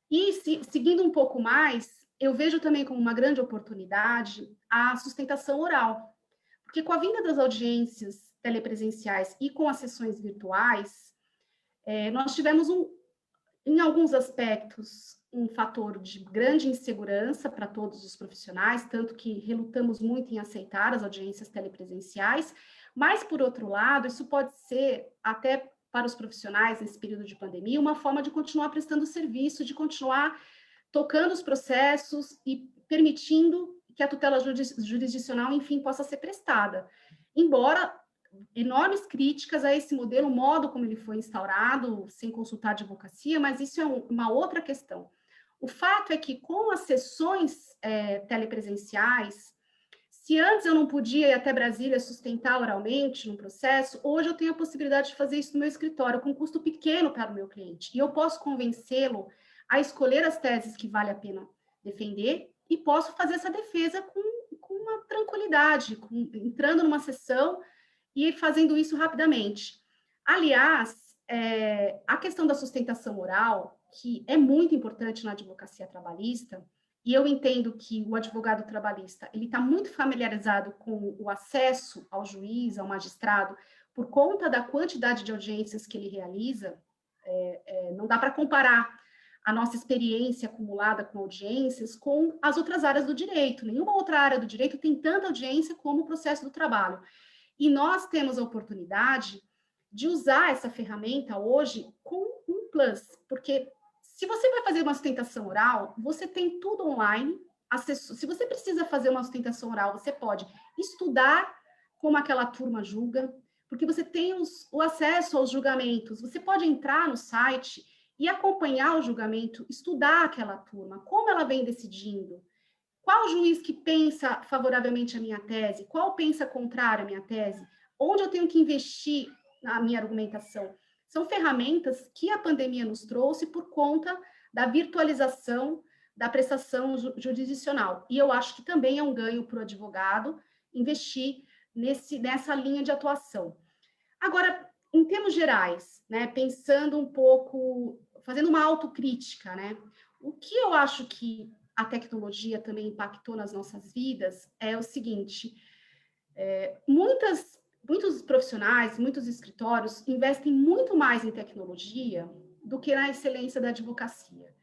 E seguindo um pouco mais, eu vejo também como uma grande oportunidade a sustentação oral, porque com a vinda das audiências telepresenciais e com as sessões virtuais, nós tivemos, em alguns aspectos, um fator de grande insegurança para todos os profissionais, tanto que relutamos muito em aceitar as audiências telepresenciais, mas, por outro lado, isso pode ser, até para os profissionais nesse período de pandemia, uma forma de continuar prestando serviço, de continuar tocando os processos e permitindo que a tutela jurisdicional, enfim, possa ser prestada. Embora enormes críticas a esse modelo, o modo como ele foi instaurado, sem consultar a advocacia, mas isso é uma outra questão. O fato é que, com as sessões telepresenciais, se antes eu não podia ir até Brasília sustentar oralmente no processo, hoje eu tenho a possibilidade de fazer isso no meu escritório, com um custo pequeno para o meu cliente. E eu posso convencê-lo a escolher as teses que vale a pena defender e posso fazer essa defesa com uma tranquilidade, entrando numa sessão e fazendo isso rapidamente. Aliás, a questão da sustentação oral, que é muito importante na advocacia trabalhista, e eu entendo que o advogado trabalhista ele está muito familiarizado com o acesso ao juiz, ao magistrado, por conta da quantidade de audiências que ele realiza. Não dá para comparar a nossa experiência acumulada com audiências com as outras áreas do direito. Nenhuma outra área do direito tem tanta audiência como o processo do trabalho. E nós temos a oportunidade de usar essa ferramenta hoje com um plus, porque se você vai fazer uma sustentação oral, você tem tudo online. Se você precisa fazer uma sustentação oral, você pode estudar como aquela turma julga, porque você tem o acesso aos julgamentos. Você pode entrar no site e acompanhar o julgamento, estudar aquela turma, como ela vem decidindo, qual juiz que pensa favoravelmente a minha tese, qual pensa contrário à minha tese, onde eu tenho que investir na minha argumentação. São ferramentas que a pandemia nos trouxe por conta da virtualização da prestação jurisdicional. E eu acho que também é um ganho para o advogado investir nessa linha de atuação. Agora, em termos gerais, né, pensando um pouco, fazendo uma autocrítica, né, o que eu acho que a tecnologia também impactou nas nossas vidas é o seguinte: muitos profissionais, muitos escritórios investem muito mais em tecnologia do que na excelência da advocacia.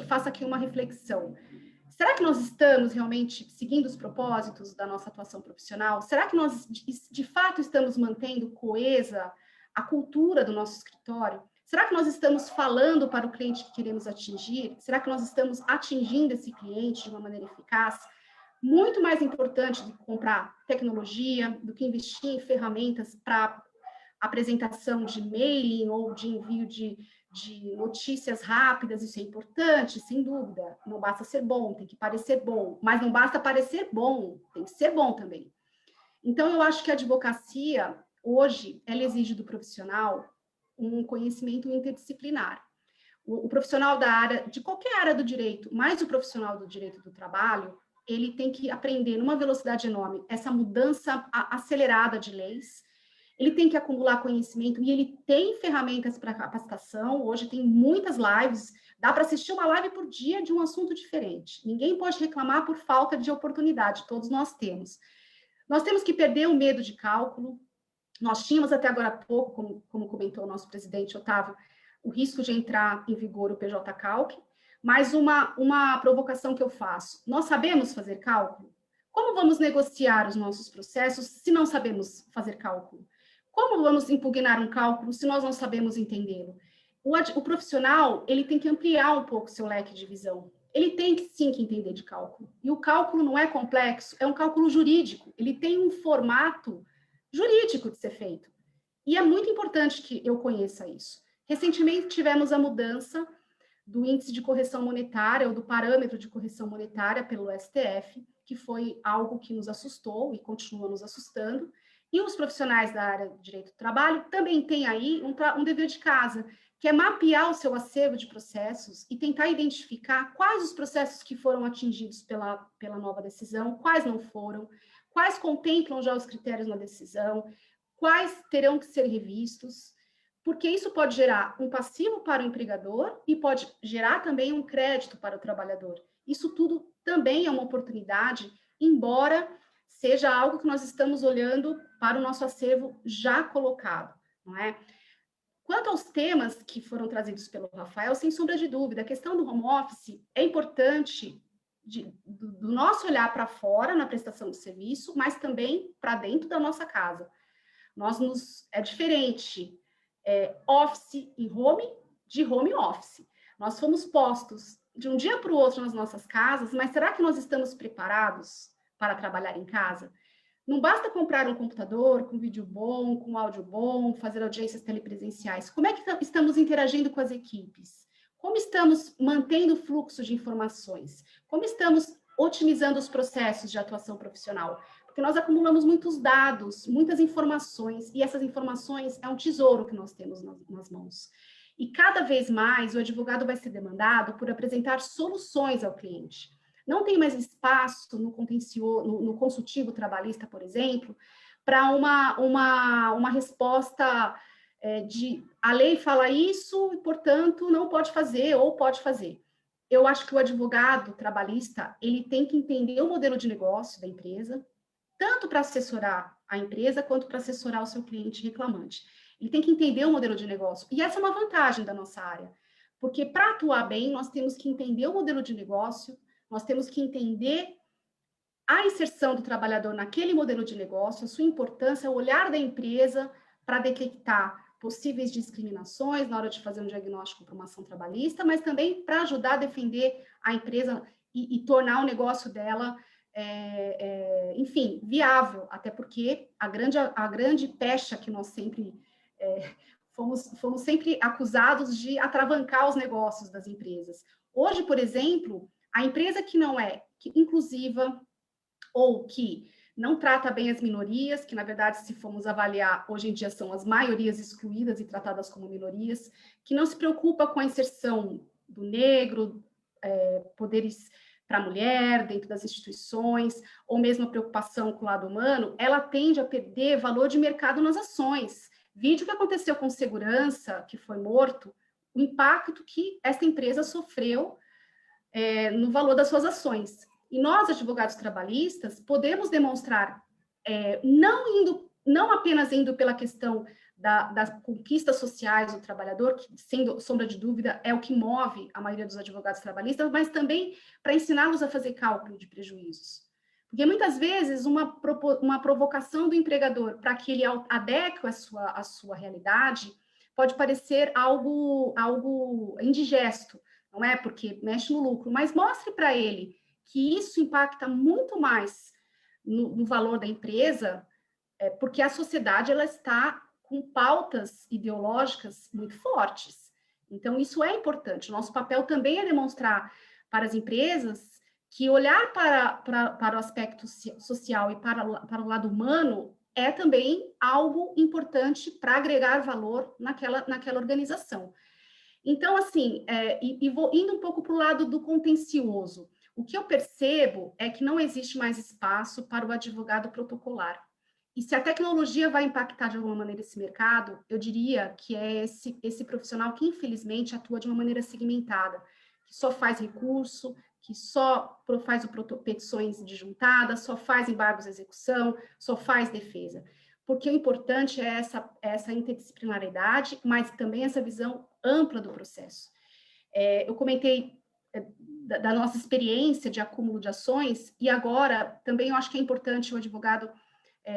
Faço aqui uma reflexão. Será que nós estamos realmente seguindo os propósitos da nossa atuação profissional? Será que nós, de fato, estamos mantendo coesa a cultura do nosso escritório? Será que nós estamos falando para o cliente que queremos atingir? Será que nós estamos atingindo esse cliente de uma maneira eficaz? Muito mais importante do que comprar tecnologia, do que investir em ferramentas para apresentação de mailing ou de envio de notícias rápidas, isso é importante, sem dúvida. Não basta ser bom, tem que parecer bom. Mas não basta parecer bom, tem que ser bom também. Então, eu acho que a advocacia, hoje, ela exige do profissional um conhecimento interdisciplinar. O profissional da área, de qualquer área do direito, mais o profissional do direito do trabalho, ele tem que aprender numa velocidade enorme essa mudança acelerada de leis, ele tem que acumular conhecimento e ele tem ferramentas para capacitação. Hoje tem muitas lives, dá para assistir uma live por dia de um assunto diferente. Ninguém pode reclamar por falta de oportunidade, todos nós temos. Nós temos que perder o medo de cálculo. Nós tínhamos até agora há pouco, como comentou o nosso presidente Otávio, o risco de entrar em vigor o PJ-Calc, mas uma provocação que eu faço. Nós sabemos fazer cálculo? Como vamos negociar os nossos processos se não sabemos fazer cálculo? Como vamos impugnar um cálculo se nós não sabemos entendê-lo? O profissional, ele tem que ampliar um pouco seu leque de visão. Ele tem que, sim, que entender de cálculo. E o cálculo não é complexo, é um cálculo jurídico. Ele tem um formato jurídico de ser feito. E é muito importante que eu conheça isso. Recentemente tivemos a mudança do índice de correção monetária, ou do parâmetro de correção monetária pelo STF, que foi algo que nos assustou e continua nos assustando. E os profissionais da área de direito do trabalho também têm aí um dever de casa, que é mapear o seu acervo de processos e tentar identificar quais os processos que foram atingidos pela nova decisão, quais não foram, quais contemplam já os critérios na decisão, quais terão que ser revistos, porque isso pode gerar um passivo para o empregador e pode gerar também um crédito para o trabalhador. Isso tudo também é uma oportunidade, embora seja algo que nós estamos olhando para o nosso acervo já colocado, não é? Quanto aos temas que foram trazidos pelo Rafael, sem sombra de dúvida, a questão do home office é importante do nosso olhar para fora na prestação de serviço, mas também para dentro da nossa casa. É diferente office e home de home office. Nós fomos postos de um dia para o outro nas nossas casas, mas será que nós estamos preparados para trabalhar em casa? Não basta comprar um computador com vídeo bom, com áudio bom, fazer audiências telepresenciais. Como é que estamos interagindo com as equipes? Como estamos mantendo o fluxo de informações? Como estamos otimizando os processos de atuação profissional? Porque nós acumulamos muitos dados, muitas informações, e essas informações é um tesouro que nós temos nas mãos. E cada vez mais o advogado vai ser demandado por apresentar soluções ao cliente. Não tem mais espaço no consultivo trabalhista, por exemplo, para uma resposta de a lei fala isso e, portanto, não pode fazer ou pode fazer. Eu acho que o advogado trabalhista ele tem que entender o modelo de negócio da empresa, tanto para assessorar a empresa quanto para assessorar o seu cliente reclamante. Ele tem que entender o modelo de negócio. E essa é uma vantagem da nossa área, porque para atuar bem, nós temos que entender o modelo de negócio, nós temos que entender a inserção do trabalhador naquele modelo de negócio, a sua importância, o olhar da empresa para detectar possíveis discriminações na hora de fazer um diagnóstico para uma ação trabalhista, mas também para ajudar a defender a empresa e tornar o negócio dela, enfim, viável, até porque a grande pecha que nós sempre fomos sempre acusados de atravancar os negócios das empresas. Hoje, por exemplo, a empresa que não é inclusiva ou que não trata bem as minorias, que, na verdade, se formos avaliar, hoje em dia são as maiorias excluídas e tratadas como minorias, que não se preocupa com a inserção do negro, poderes para a mulher dentro das instituições, ou mesmo a preocupação com o lado humano, ela tende a perder valor de mercado nas ações. Vídeo que aconteceu com segurança, que foi morto, o impacto que essa empresa sofreu no valor das suas ações. E nós, advogados trabalhistas, podemos demonstrar, não apenas indo pela questão das conquistas sociais do trabalhador, que, sem sombra de dúvida, é o que move a maioria dos advogados trabalhistas, mas também para ensiná-los a fazer cálculo de prejuízos. Porque, muitas vezes, uma provocação do empregador para que ele adeque a sua realidade pode parecer algo indigesto, não é? Porque mexe no lucro, mas mostre para ele que isso impacta muito mais no valor da empresa, porque a sociedade ela está com pautas ideológicas muito fortes. Então, isso é importante. O nosso papel também é demonstrar para as empresas que olhar para o aspecto social e para o lado humano é também algo importante para agregar valor naquela organização. Então, assim, vou indo um pouco para o lado do contencioso. O que eu percebo é que não existe mais espaço para o advogado protocolar. E se a tecnologia vai impactar de alguma maneira esse mercado, eu diria que é esse profissional que, infelizmente, atua de uma maneira segmentada, que só faz recurso, que só faz petições disjuntadas, só faz embargos de execução, só faz defesa. Porque o importante é essa interdisciplinaridade, mas também essa visão ampla do processo. Eu comentei da nossa experiência de acúmulo de ações, e agora também eu acho que é importante o advogado,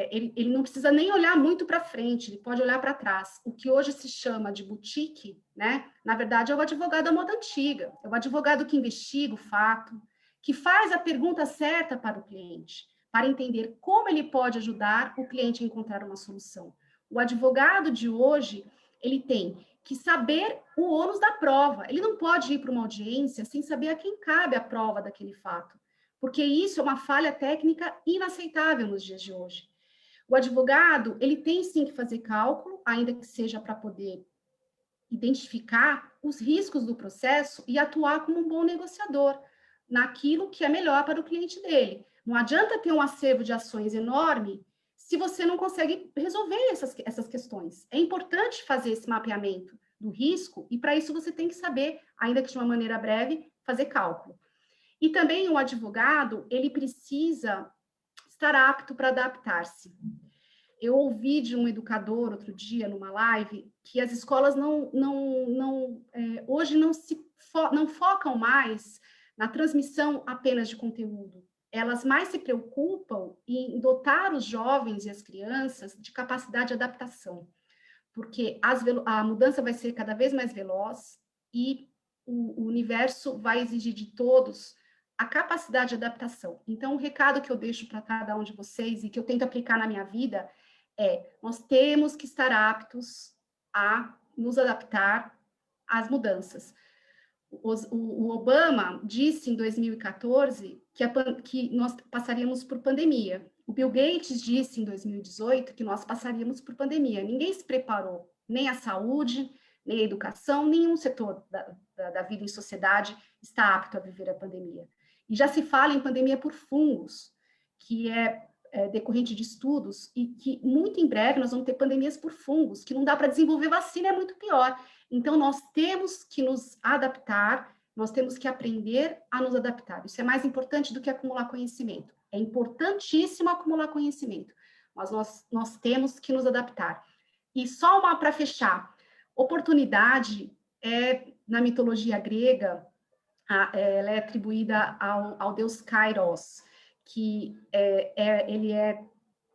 ele não precisa nem olhar muito para frente, ele pode olhar para trás. O que hoje se chama de boutique, né? Na verdade, é o advogado da moda antiga, é o advogado que investiga o fato, que faz a pergunta certa para o cliente, para entender como ele pode ajudar o cliente a encontrar uma solução. O advogado de hoje, ele tem que saber o ônus da prova. Ele não pode ir para uma audiência sem saber a quem cabe a prova daquele fato, porque isso é uma falha técnica inaceitável nos dias de hoje. O advogado, ele tem sim que fazer cálculo, ainda que seja para poder identificar os riscos do processo e atuar como um bom negociador naquilo que é melhor para o cliente dele. Não adianta ter um acervo de ações enorme se você não consegue resolver essas questões. É importante fazer esse mapeamento do risco e, para isso, você tem que saber, ainda que de uma maneira breve, fazer cálculo. E também o advogado, ele precisa estar apto para adaptar-se. Eu ouvi de um educador outro dia, numa live, que as escolas hoje não focam mais na transmissão apenas de conteúdo. Elas mais se preocupam em dotar os jovens e as crianças de capacidade de adaptação, porque a mudança vai ser cada vez mais veloz e o universo vai exigir de todos a capacidade de adaptação. Então, o recado que eu deixo para cada um de vocês e que eu tento aplicar na minha vida nós temos que estar aptos a nos adaptar às mudanças. O Obama disse em 2014 que nós passaríamos por pandemia. O Bill Gates disse em 2018 que nós passaríamos por pandemia. Ninguém se preparou, nem a saúde, nem a educação, nenhum setor da vida em sociedade está apto a viver a pandemia. E já se fala em pandemia por fungos, que é decorrente de estudos, e que muito em breve nós vamos ter pandemias por fungos, que não dá para desenvolver vacina, é muito pior. Então, nós temos que nos adaptar, nós temos que aprender a nos adaptar. Isso é mais importante do que acumular conhecimento. É importantíssimo acumular conhecimento, mas nós temos que nos adaptar. E só uma para fechar, oportunidade na mitologia grega, ela é atribuída ao deus Kairos, que ele é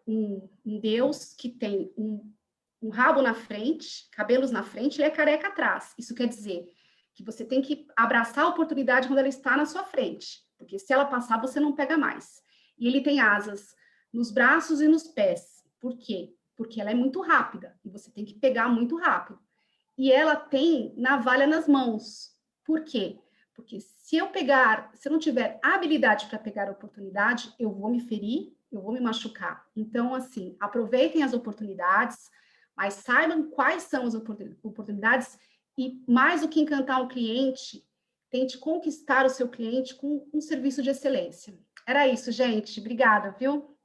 um deus que tem um rabo na frente, cabelos na frente, ele é careca atrás. Isso quer dizer que você tem que abraçar a oportunidade quando ela está na sua frente, porque se ela passar, você não pega mais. E ele tem asas nos braços e nos pés. Por quê? Porque ela é muito rápida, e você tem que pegar muito rápido. E ela tem navalha nas mãos. Por quê? Porque se eu não tiver habilidade para pegar a oportunidade, eu vou me ferir, eu vou me machucar. Então, assim, aproveitem as oportunidades, mas saibam quais são as oportunidades e, mais do que encantar o cliente, tente conquistar o seu cliente com um serviço de excelência. Era isso, gente. Obrigada, viu?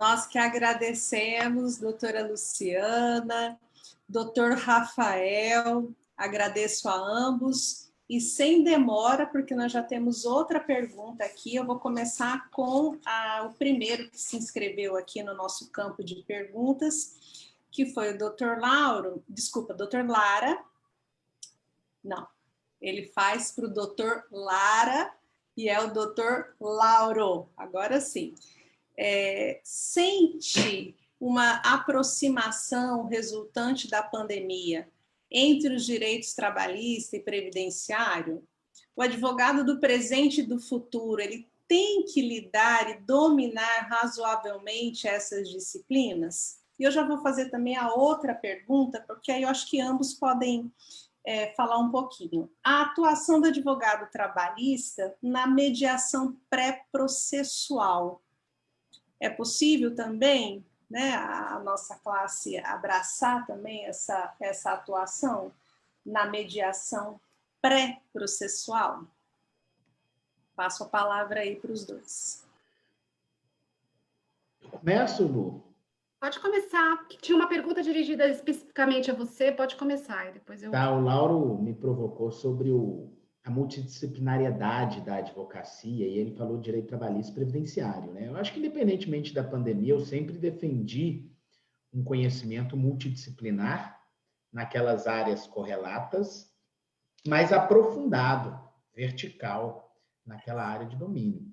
Nós que agradecemos, doutora Luciana, doutor Rafael, agradeço a ambos. E sem demora, porque nós já temos outra pergunta aqui, eu vou começar com o primeiro que se inscreveu aqui no nosso campo de perguntas, que foi o doutor Lara. Não, ele faz para o doutor Lara e é o doutor Lauro. Agora sim. Sente uma aproximação resultante da pandemia entre os direitos trabalhista e previdenciário? O advogado do presente e do futuro, ele tem que lidar e dominar razoavelmente essas disciplinas? E eu já vou fazer também a outra pergunta, porque aí eu acho que ambos podem falar um pouquinho. A atuação do advogado trabalhista na mediação pré-processual. É possível também, né, a nossa classe abraçar também essa atuação na mediação pré-processual? Passo a palavra aí para os dois. Eu começo, Lu? Pode começar. Tinha uma pergunta dirigida especificamente a você, pode começar. E depois eu... Tá, o Lauro me provocou sobre a multidisciplinariedade da advocacia, e ele falou de direito trabalhista e previdenciário, né? Eu acho que, independentemente da pandemia, eu sempre defendi um conhecimento multidisciplinar naquelas áreas correlatas, mas aprofundado, vertical, naquela área de domínio.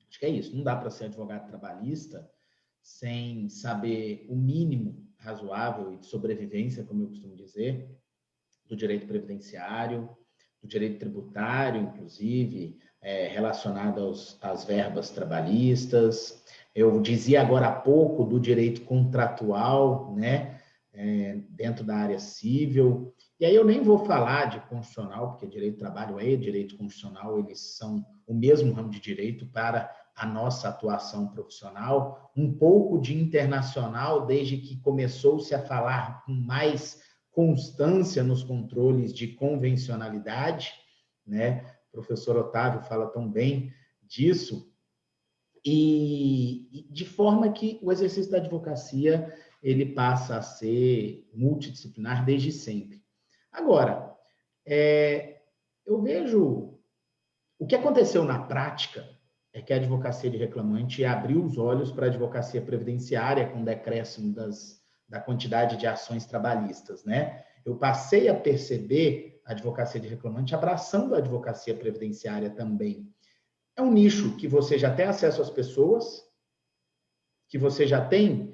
Acho que é isso. Não dá para ser advogado trabalhista sem saber o mínimo razoável e de sobrevivência, como eu costumo dizer, do direito previdenciário, do direito tributário, inclusive, relacionado às verbas trabalhistas. Eu dizia agora há pouco do direito contratual, né, dentro da área civil. E aí eu nem vou falar de constitucional, porque direito do trabalho e direito constitucional, eles são o mesmo ramo de direito para a nossa atuação profissional, um pouco de internacional, desde que começou-se a falar com mais constância nos controles de convencionalidade, né? O professor Otávio fala tão bem disso, e de forma que o exercício da advocacia ele passa a ser multidisciplinar desde sempre. Agora, eu vejo o que aconteceu na prática é que a advocacia de reclamante abriu os olhos para a advocacia previdenciária com o decréscimo da quantidade de ações trabalhistas, né? Eu passei a perceber a advocacia de reclamante abraçando a advocacia previdenciária também. É um nicho que você já tem acesso às pessoas, que você já tem,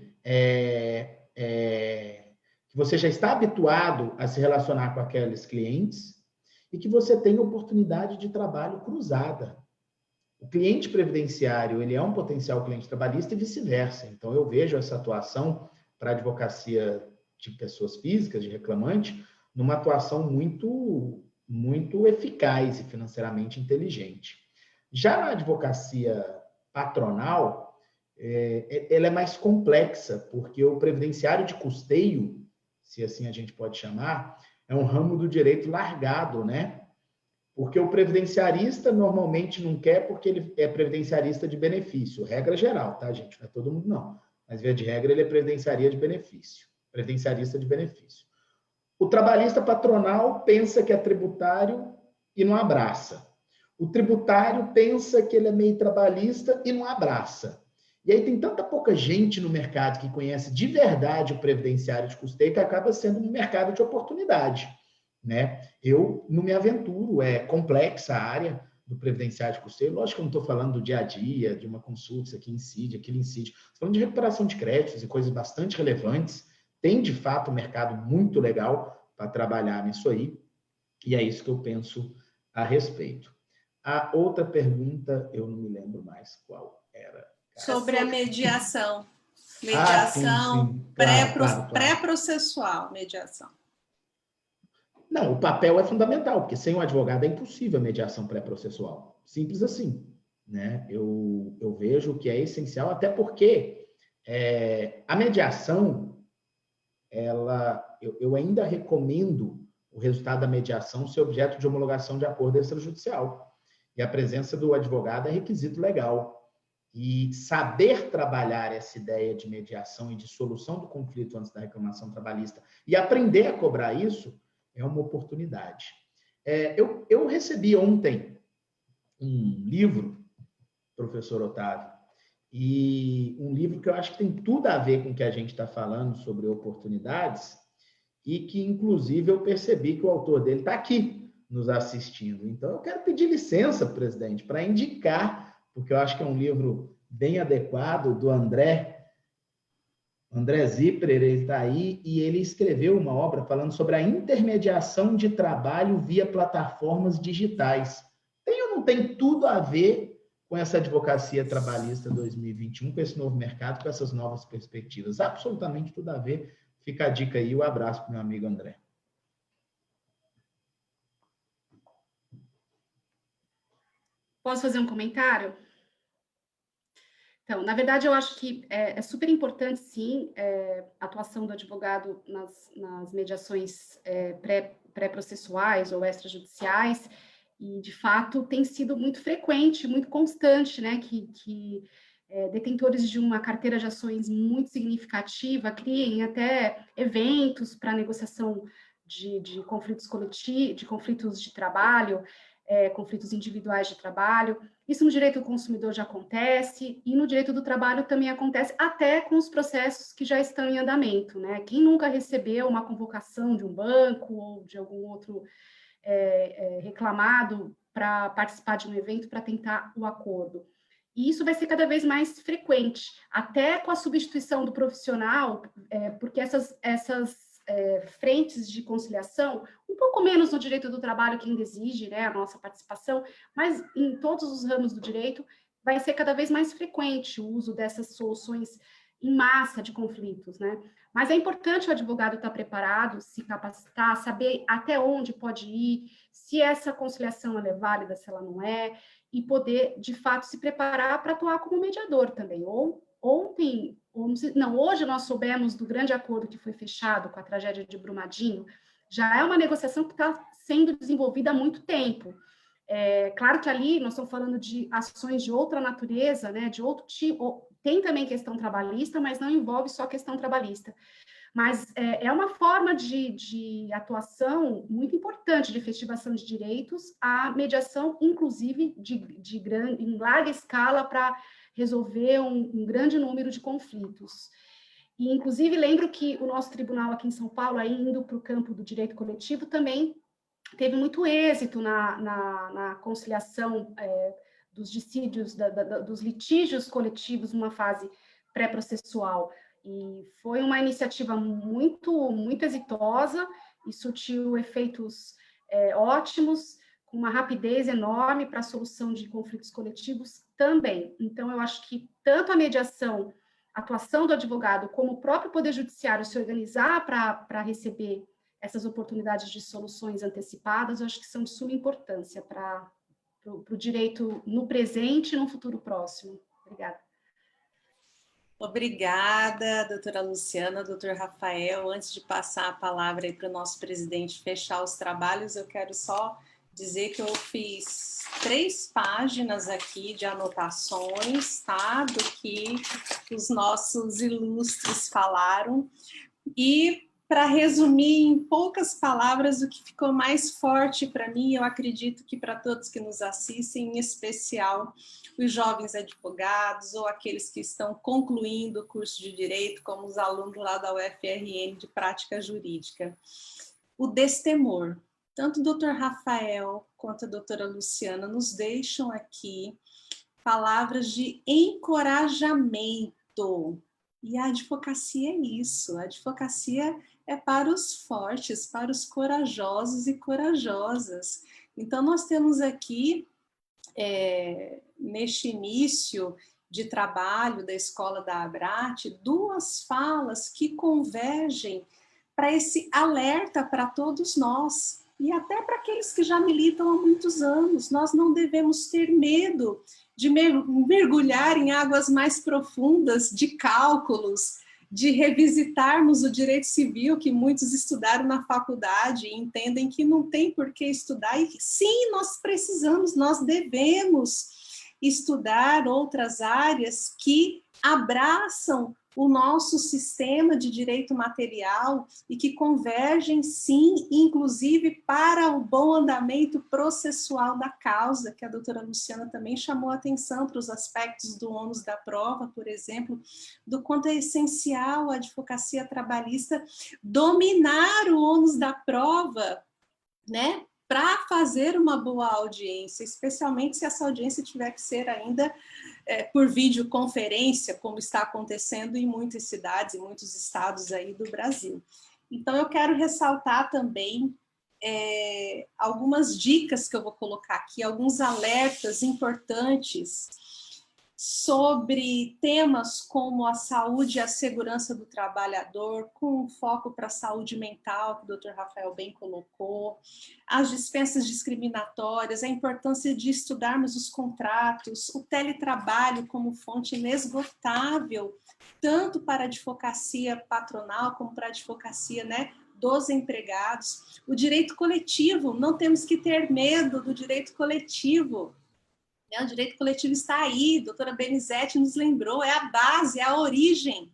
que você já está habituado a se relacionar com aqueles clientes e que você tem oportunidade de trabalho cruzada. O cliente previdenciário, ele é um potencial cliente trabalhista e vice-versa. Então, eu vejo essa atuação para a advocacia de pessoas físicas, de reclamante, numa atuação muito, muito eficaz e financeiramente inteligente. Já na advocacia patronal, ela é mais complexa, porque o previdenciário de custeio, se assim a gente pode chamar, é um ramo do direito largado, né? Porque o previdenciarista normalmente não quer porque ele é previdenciarista de benefício. Regra geral, tá, gente? Não é todo mundo, não. Mas, via de regra, ele é previdenciarista de benefício. O trabalhista patronal pensa que é tributário e não abraça. O tributário pensa que ele é meio trabalhista e não abraça. E aí tem tanta pouca gente no mercado que conhece de verdade o previdenciário de custeio que acaba sendo um mercado de oportunidade, né? Eu não me aventuro, é complexa a área do previdenciário de custeio. Lógico que eu não estou falando do dia a dia, de uma consulta, isso aqui incide, aquilo incide. Estou falando de recuperação de créditos e coisas bastante relevantes. Tem, de fato, um mercado muito legal para trabalhar nisso aí. E é isso que eu penso a respeito. A outra pergunta, eu não me lembro mais qual era. Sobre a mediação. Sim. Claro. Pré-processual, mediação. Não, o papel é fundamental, porque sem o advogado é impossível a mediação pré-processual. Simples assim, né? Eu vejo que é essencial, até porque a mediação, eu ainda recomendo o resultado da mediação ser objeto de homologação de acordo extrajudicial. E a presença do advogado é requisito legal. E saber trabalhar essa ideia de mediação e de solução do conflito antes da reclamação trabalhista e aprender a cobrar isso é uma oportunidade. Eu recebi ontem um livro, professor Otávio, e um livro que eu acho que tem tudo a ver com o que a gente está falando sobre oportunidades e que, inclusive, eu percebi que o autor dele está aqui nos assistindo. Então, eu quero pedir licença, presidente, para indicar, porque eu acho que é um livro bem adequado, do André Ziprer, ele está aí, e ele escreveu uma obra falando sobre a intermediação de trabalho via plataformas digitais. Tem ou não tem tudo a ver com essa advocacia trabalhista 2021, com esse novo mercado, com essas novas perspectivas? Absolutamente tudo a ver. Fica a dica aí, o abraço para o meu amigo André. Posso fazer um comentário? Então, na verdade, eu acho que é super importante, sim, a atuação do advogado nas mediações pré-processuais ou extrajudiciais, e, de fato, tem sido muito frequente, muito constante, né, que detentores de uma carteira de ações muito significativa criem até eventos para negociação de conflitos coletivos, de conflitos de trabalho, conflitos individuais de trabalho. Isso no direito do consumidor já acontece, e no direito do trabalho também acontece, até com os processos que já estão em andamento, né? Quem nunca recebeu uma convocação de um banco ou de algum outro reclamado para participar de um evento para tentar o acordo? E isso vai ser cada vez mais frequente, até com a substituição do profissional, porque essas frentes de conciliação, um pouco menos no direito do trabalho, que ainda exige, né, a nossa participação, mas em todos os ramos do direito vai ser cada vez mais frequente o uso dessas soluções em massa de conflitos, né? Mas é importante o advogado estar preparado, se capacitar, saber até onde pode ir, se essa conciliação ela é válida, se ela não é, e poder, de fato, se preparar para atuar como mediador também. Hoje nós soubemos do grande acordo que foi fechado com a tragédia de Brumadinho, já é uma negociação que está sendo desenvolvida há muito tempo. Claro que ali nós estamos falando de ações de outra natureza, né, de outro tipo, tem também questão trabalhista, mas não envolve só questão trabalhista. Mas é uma forma de atuação muito importante de efetivação de direitos, a mediação, inclusive, em larga escala para resolver um grande número de conflitos. E, inclusive, lembro que o nosso tribunal aqui em São Paulo, aí indo para o campo do direito coletivo, também teve muito êxito na conciliação dos dissídios, dos litígios coletivos numa fase pré-processual. E foi uma iniciativa muito exitosa e surtiu efeitos ótimos, com uma rapidez enorme para a solução de conflitos coletivos também. Então, eu acho que tanto a mediação, a atuação do advogado, como o próprio Poder Judiciário se organizar para receber essas oportunidades de soluções antecipadas, eu acho que são de suma importância para o direito no presente e no futuro próximo. Obrigada. Obrigada, doutora Luciana, doutor Rafael. Antes de passar a palavra para o nosso presidente fechar os trabalhos, eu quero só dizer que eu fiz 3 páginas aqui de anotações, tá? Do que os nossos ilustres falaram. E, para resumir em poucas palavras, o que ficou mais forte para mim, eu acredito que para todos que nos assistem, em especial os jovens advogados ou aqueles que estão concluindo o curso de Direito, como os alunos lá da UFRN de Prática Jurídica. O destemor. Tanto o doutor Rafael quanto a doutora Luciana nos deixam aqui palavras de encorajamento. E a advocacia é isso, a advocacia é para os fortes, para os corajosos e corajosas. Então, nós temos aqui, neste início de trabalho da Escola da Abrat, 2 falas que convergem para esse alerta para todos nós, e até para aqueles que já militam há muitos anos. Nós não devemos ter medo de mergulhar em águas mais profundas, de cálculos, de revisitarmos o direito civil, que muitos estudaram na faculdade e entendem que não tem por que estudar. E sim, nós precisamos, nós devemos estudar outras áreas que abraçam o nosso sistema de direito material e que convergem, sim, inclusive para o bom andamento processual da causa, que a doutora Luciana também chamou a atenção para os aspectos do ônus da prova, por exemplo, do quanto é essencial a advocacia trabalhista dominar o ônus da prova, né, para fazer uma boa audiência, especialmente se essa audiência tiver que ser ainda por videoconferência, como está acontecendo em muitas cidades e muitos estados aí do Brasil. Então, eu quero ressaltar também algumas dicas que eu vou colocar aqui, alguns alertas importantes sobre temas como a saúde e a segurança do trabalhador, com foco para a saúde mental, que o Dr. Rafael bem colocou, as dispensas discriminatórias, a importância de estudarmos os contratos, o teletrabalho como fonte inesgotável, tanto para a advocacia patronal como para a advocacia, né, dos empregados, o direito coletivo, não temos que ter medo do direito coletivo. O direito coletivo está aí, a doutora Benizete nos lembrou, é a base, é a origem.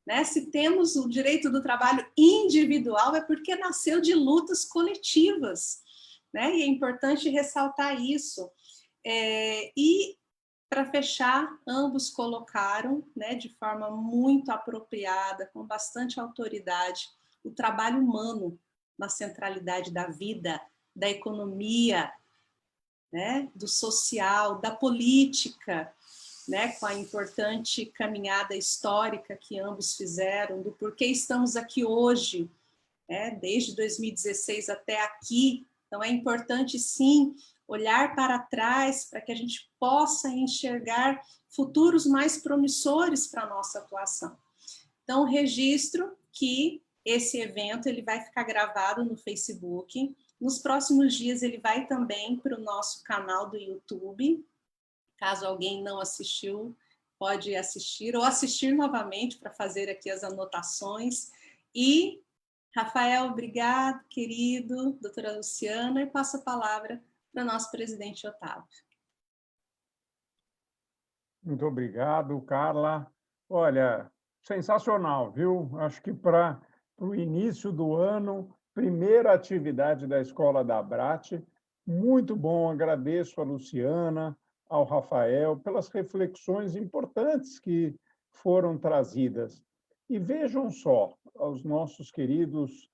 Né? Se temos o direito do trabalho individual, é porque nasceu de lutas coletivas. Né? E é importante ressaltar isso. E, para fechar, ambos colocaram, né, de forma muito apropriada, com bastante autoridade, o trabalho humano na centralidade da vida, da economia, né, do social, da política, né, com a importante caminhada histórica que ambos fizeram, do porquê estamos aqui hoje, né, desde 2016 até aqui. Então, é importante, sim, olhar para trás para que a gente possa enxergar futuros mais promissores para a nossa atuação. Então, registro que esse evento ele vai ficar gravado no Facebook. Nos próximos dias, ele vai também para o nosso canal do YouTube. Caso alguém não assistiu, pode assistir ou assistir novamente para fazer aqui as anotações. E, Rafael, obrigado, querido, doutora Luciana, e passo a palavra para o nosso presidente Otávio. Muito obrigado, Carla. Olha, sensacional, viu? Acho que para o início do ano, primeira atividade da Escola da Abrat, muito bom, agradeço a Luciana, ao Rafael, pelas reflexões importantes que foram trazidas. E vejam só, aos nossos queridos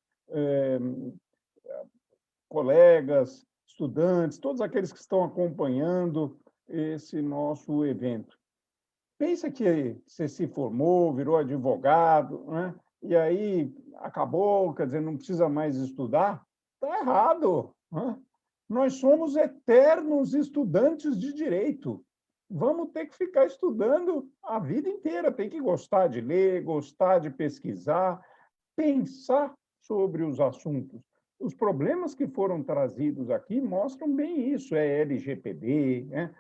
colegas, estudantes, todos aqueles que estão acompanhando esse nosso evento. Pensa que você se formou, virou advogado, né? E aí acabou, quer dizer, não precisa mais estudar? Está errado, né? Nós somos eternos estudantes de direito. Vamos ter que ficar estudando a vida inteira, tem que gostar de ler, gostar de pesquisar, pensar sobre os assuntos. Os problemas que foram trazidos aqui mostram bem isso, LGPD, né?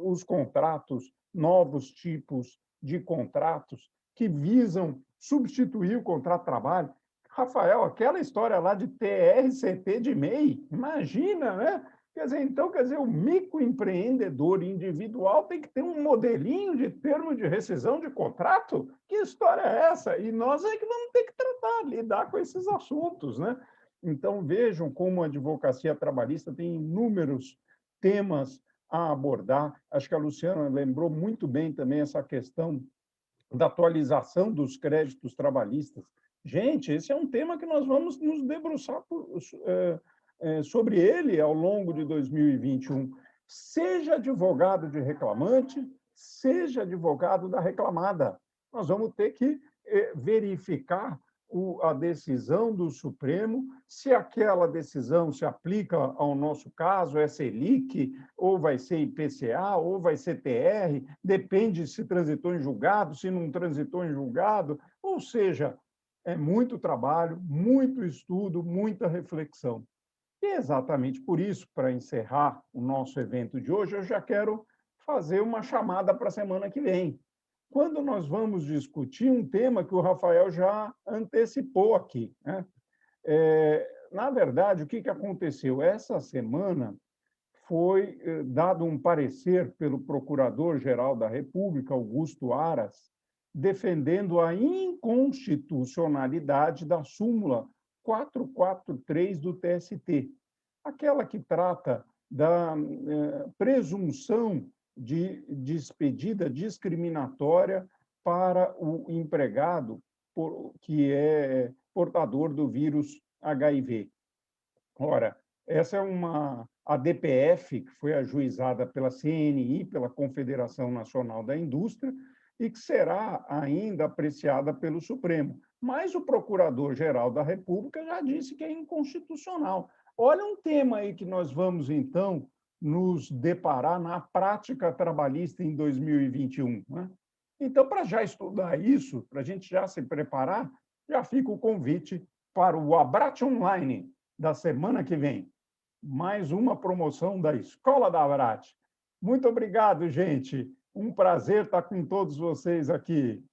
Os contratos, novos tipos de contratos que visam substituir o contrato de trabalho. Rafael, aquela história lá de TRCT de MEI, imagina, né? Quer dizer, o microempreendedor individual tem que ter um modelinho de termo de rescisão de contrato? Que história é essa? E nós é que vamos ter que tratar, lidar com esses assuntos, né? Então, vejam como a advocacia trabalhista tem inúmeros temas a abordar. Acho que a Luciana lembrou muito bem também essa questão da atualização dos créditos trabalhistas. Gente, esse é um tema que nós vamos nos debruçar sobre ele ao longo de 2021. Seja advogado de reclamante, seja advogado da reclamada. Nós vamos ter que verificar a decisão do Supremo, se aquela decisão se aplica ao nosso caso, é Selic, ou vai ser IPCA, ou vai ser TR, depende se transitou em julgado, se não transitou em julgado, ou seja, é muito trabalho, muito estudo, muita reflexão. E exatamente por isso, para encerrar o nosso evento de hoje, eu já quero fazer uma chamada para a semana que vem, quando nós vamos discutir um tema que o Rafael já antecipou aqui, né? Na verdade, o que aconteceu? Essa semana foi dado um parecer pelo Procurador-Geral da República, Augusto Aras, defendendo a inconstitucionalidade da súmula 443 do TST, aquela que trata da presunção de despedida discriminatória para o empregado que é portador do vírus HIV. Ora, essa é a DPF, que foi ajuizada pela CNI, pela Confederação Nacional da Indústria, e que será ainda apreciada pelo Supremo. Mas o Procurador-Geral da República já disse que é inconstitucional. Olha um tema aí que nós vamos, então, nos deparar na prática trabalhista em 2021. Né? Então, para já estudar isso, para a gente já se preparar, já fica o convite para o Abrat Online da semana que vem. Mais uma promoção da Escola da Abrat. Muito obrigado, gente. Um prazer estar com todos vocês aqui.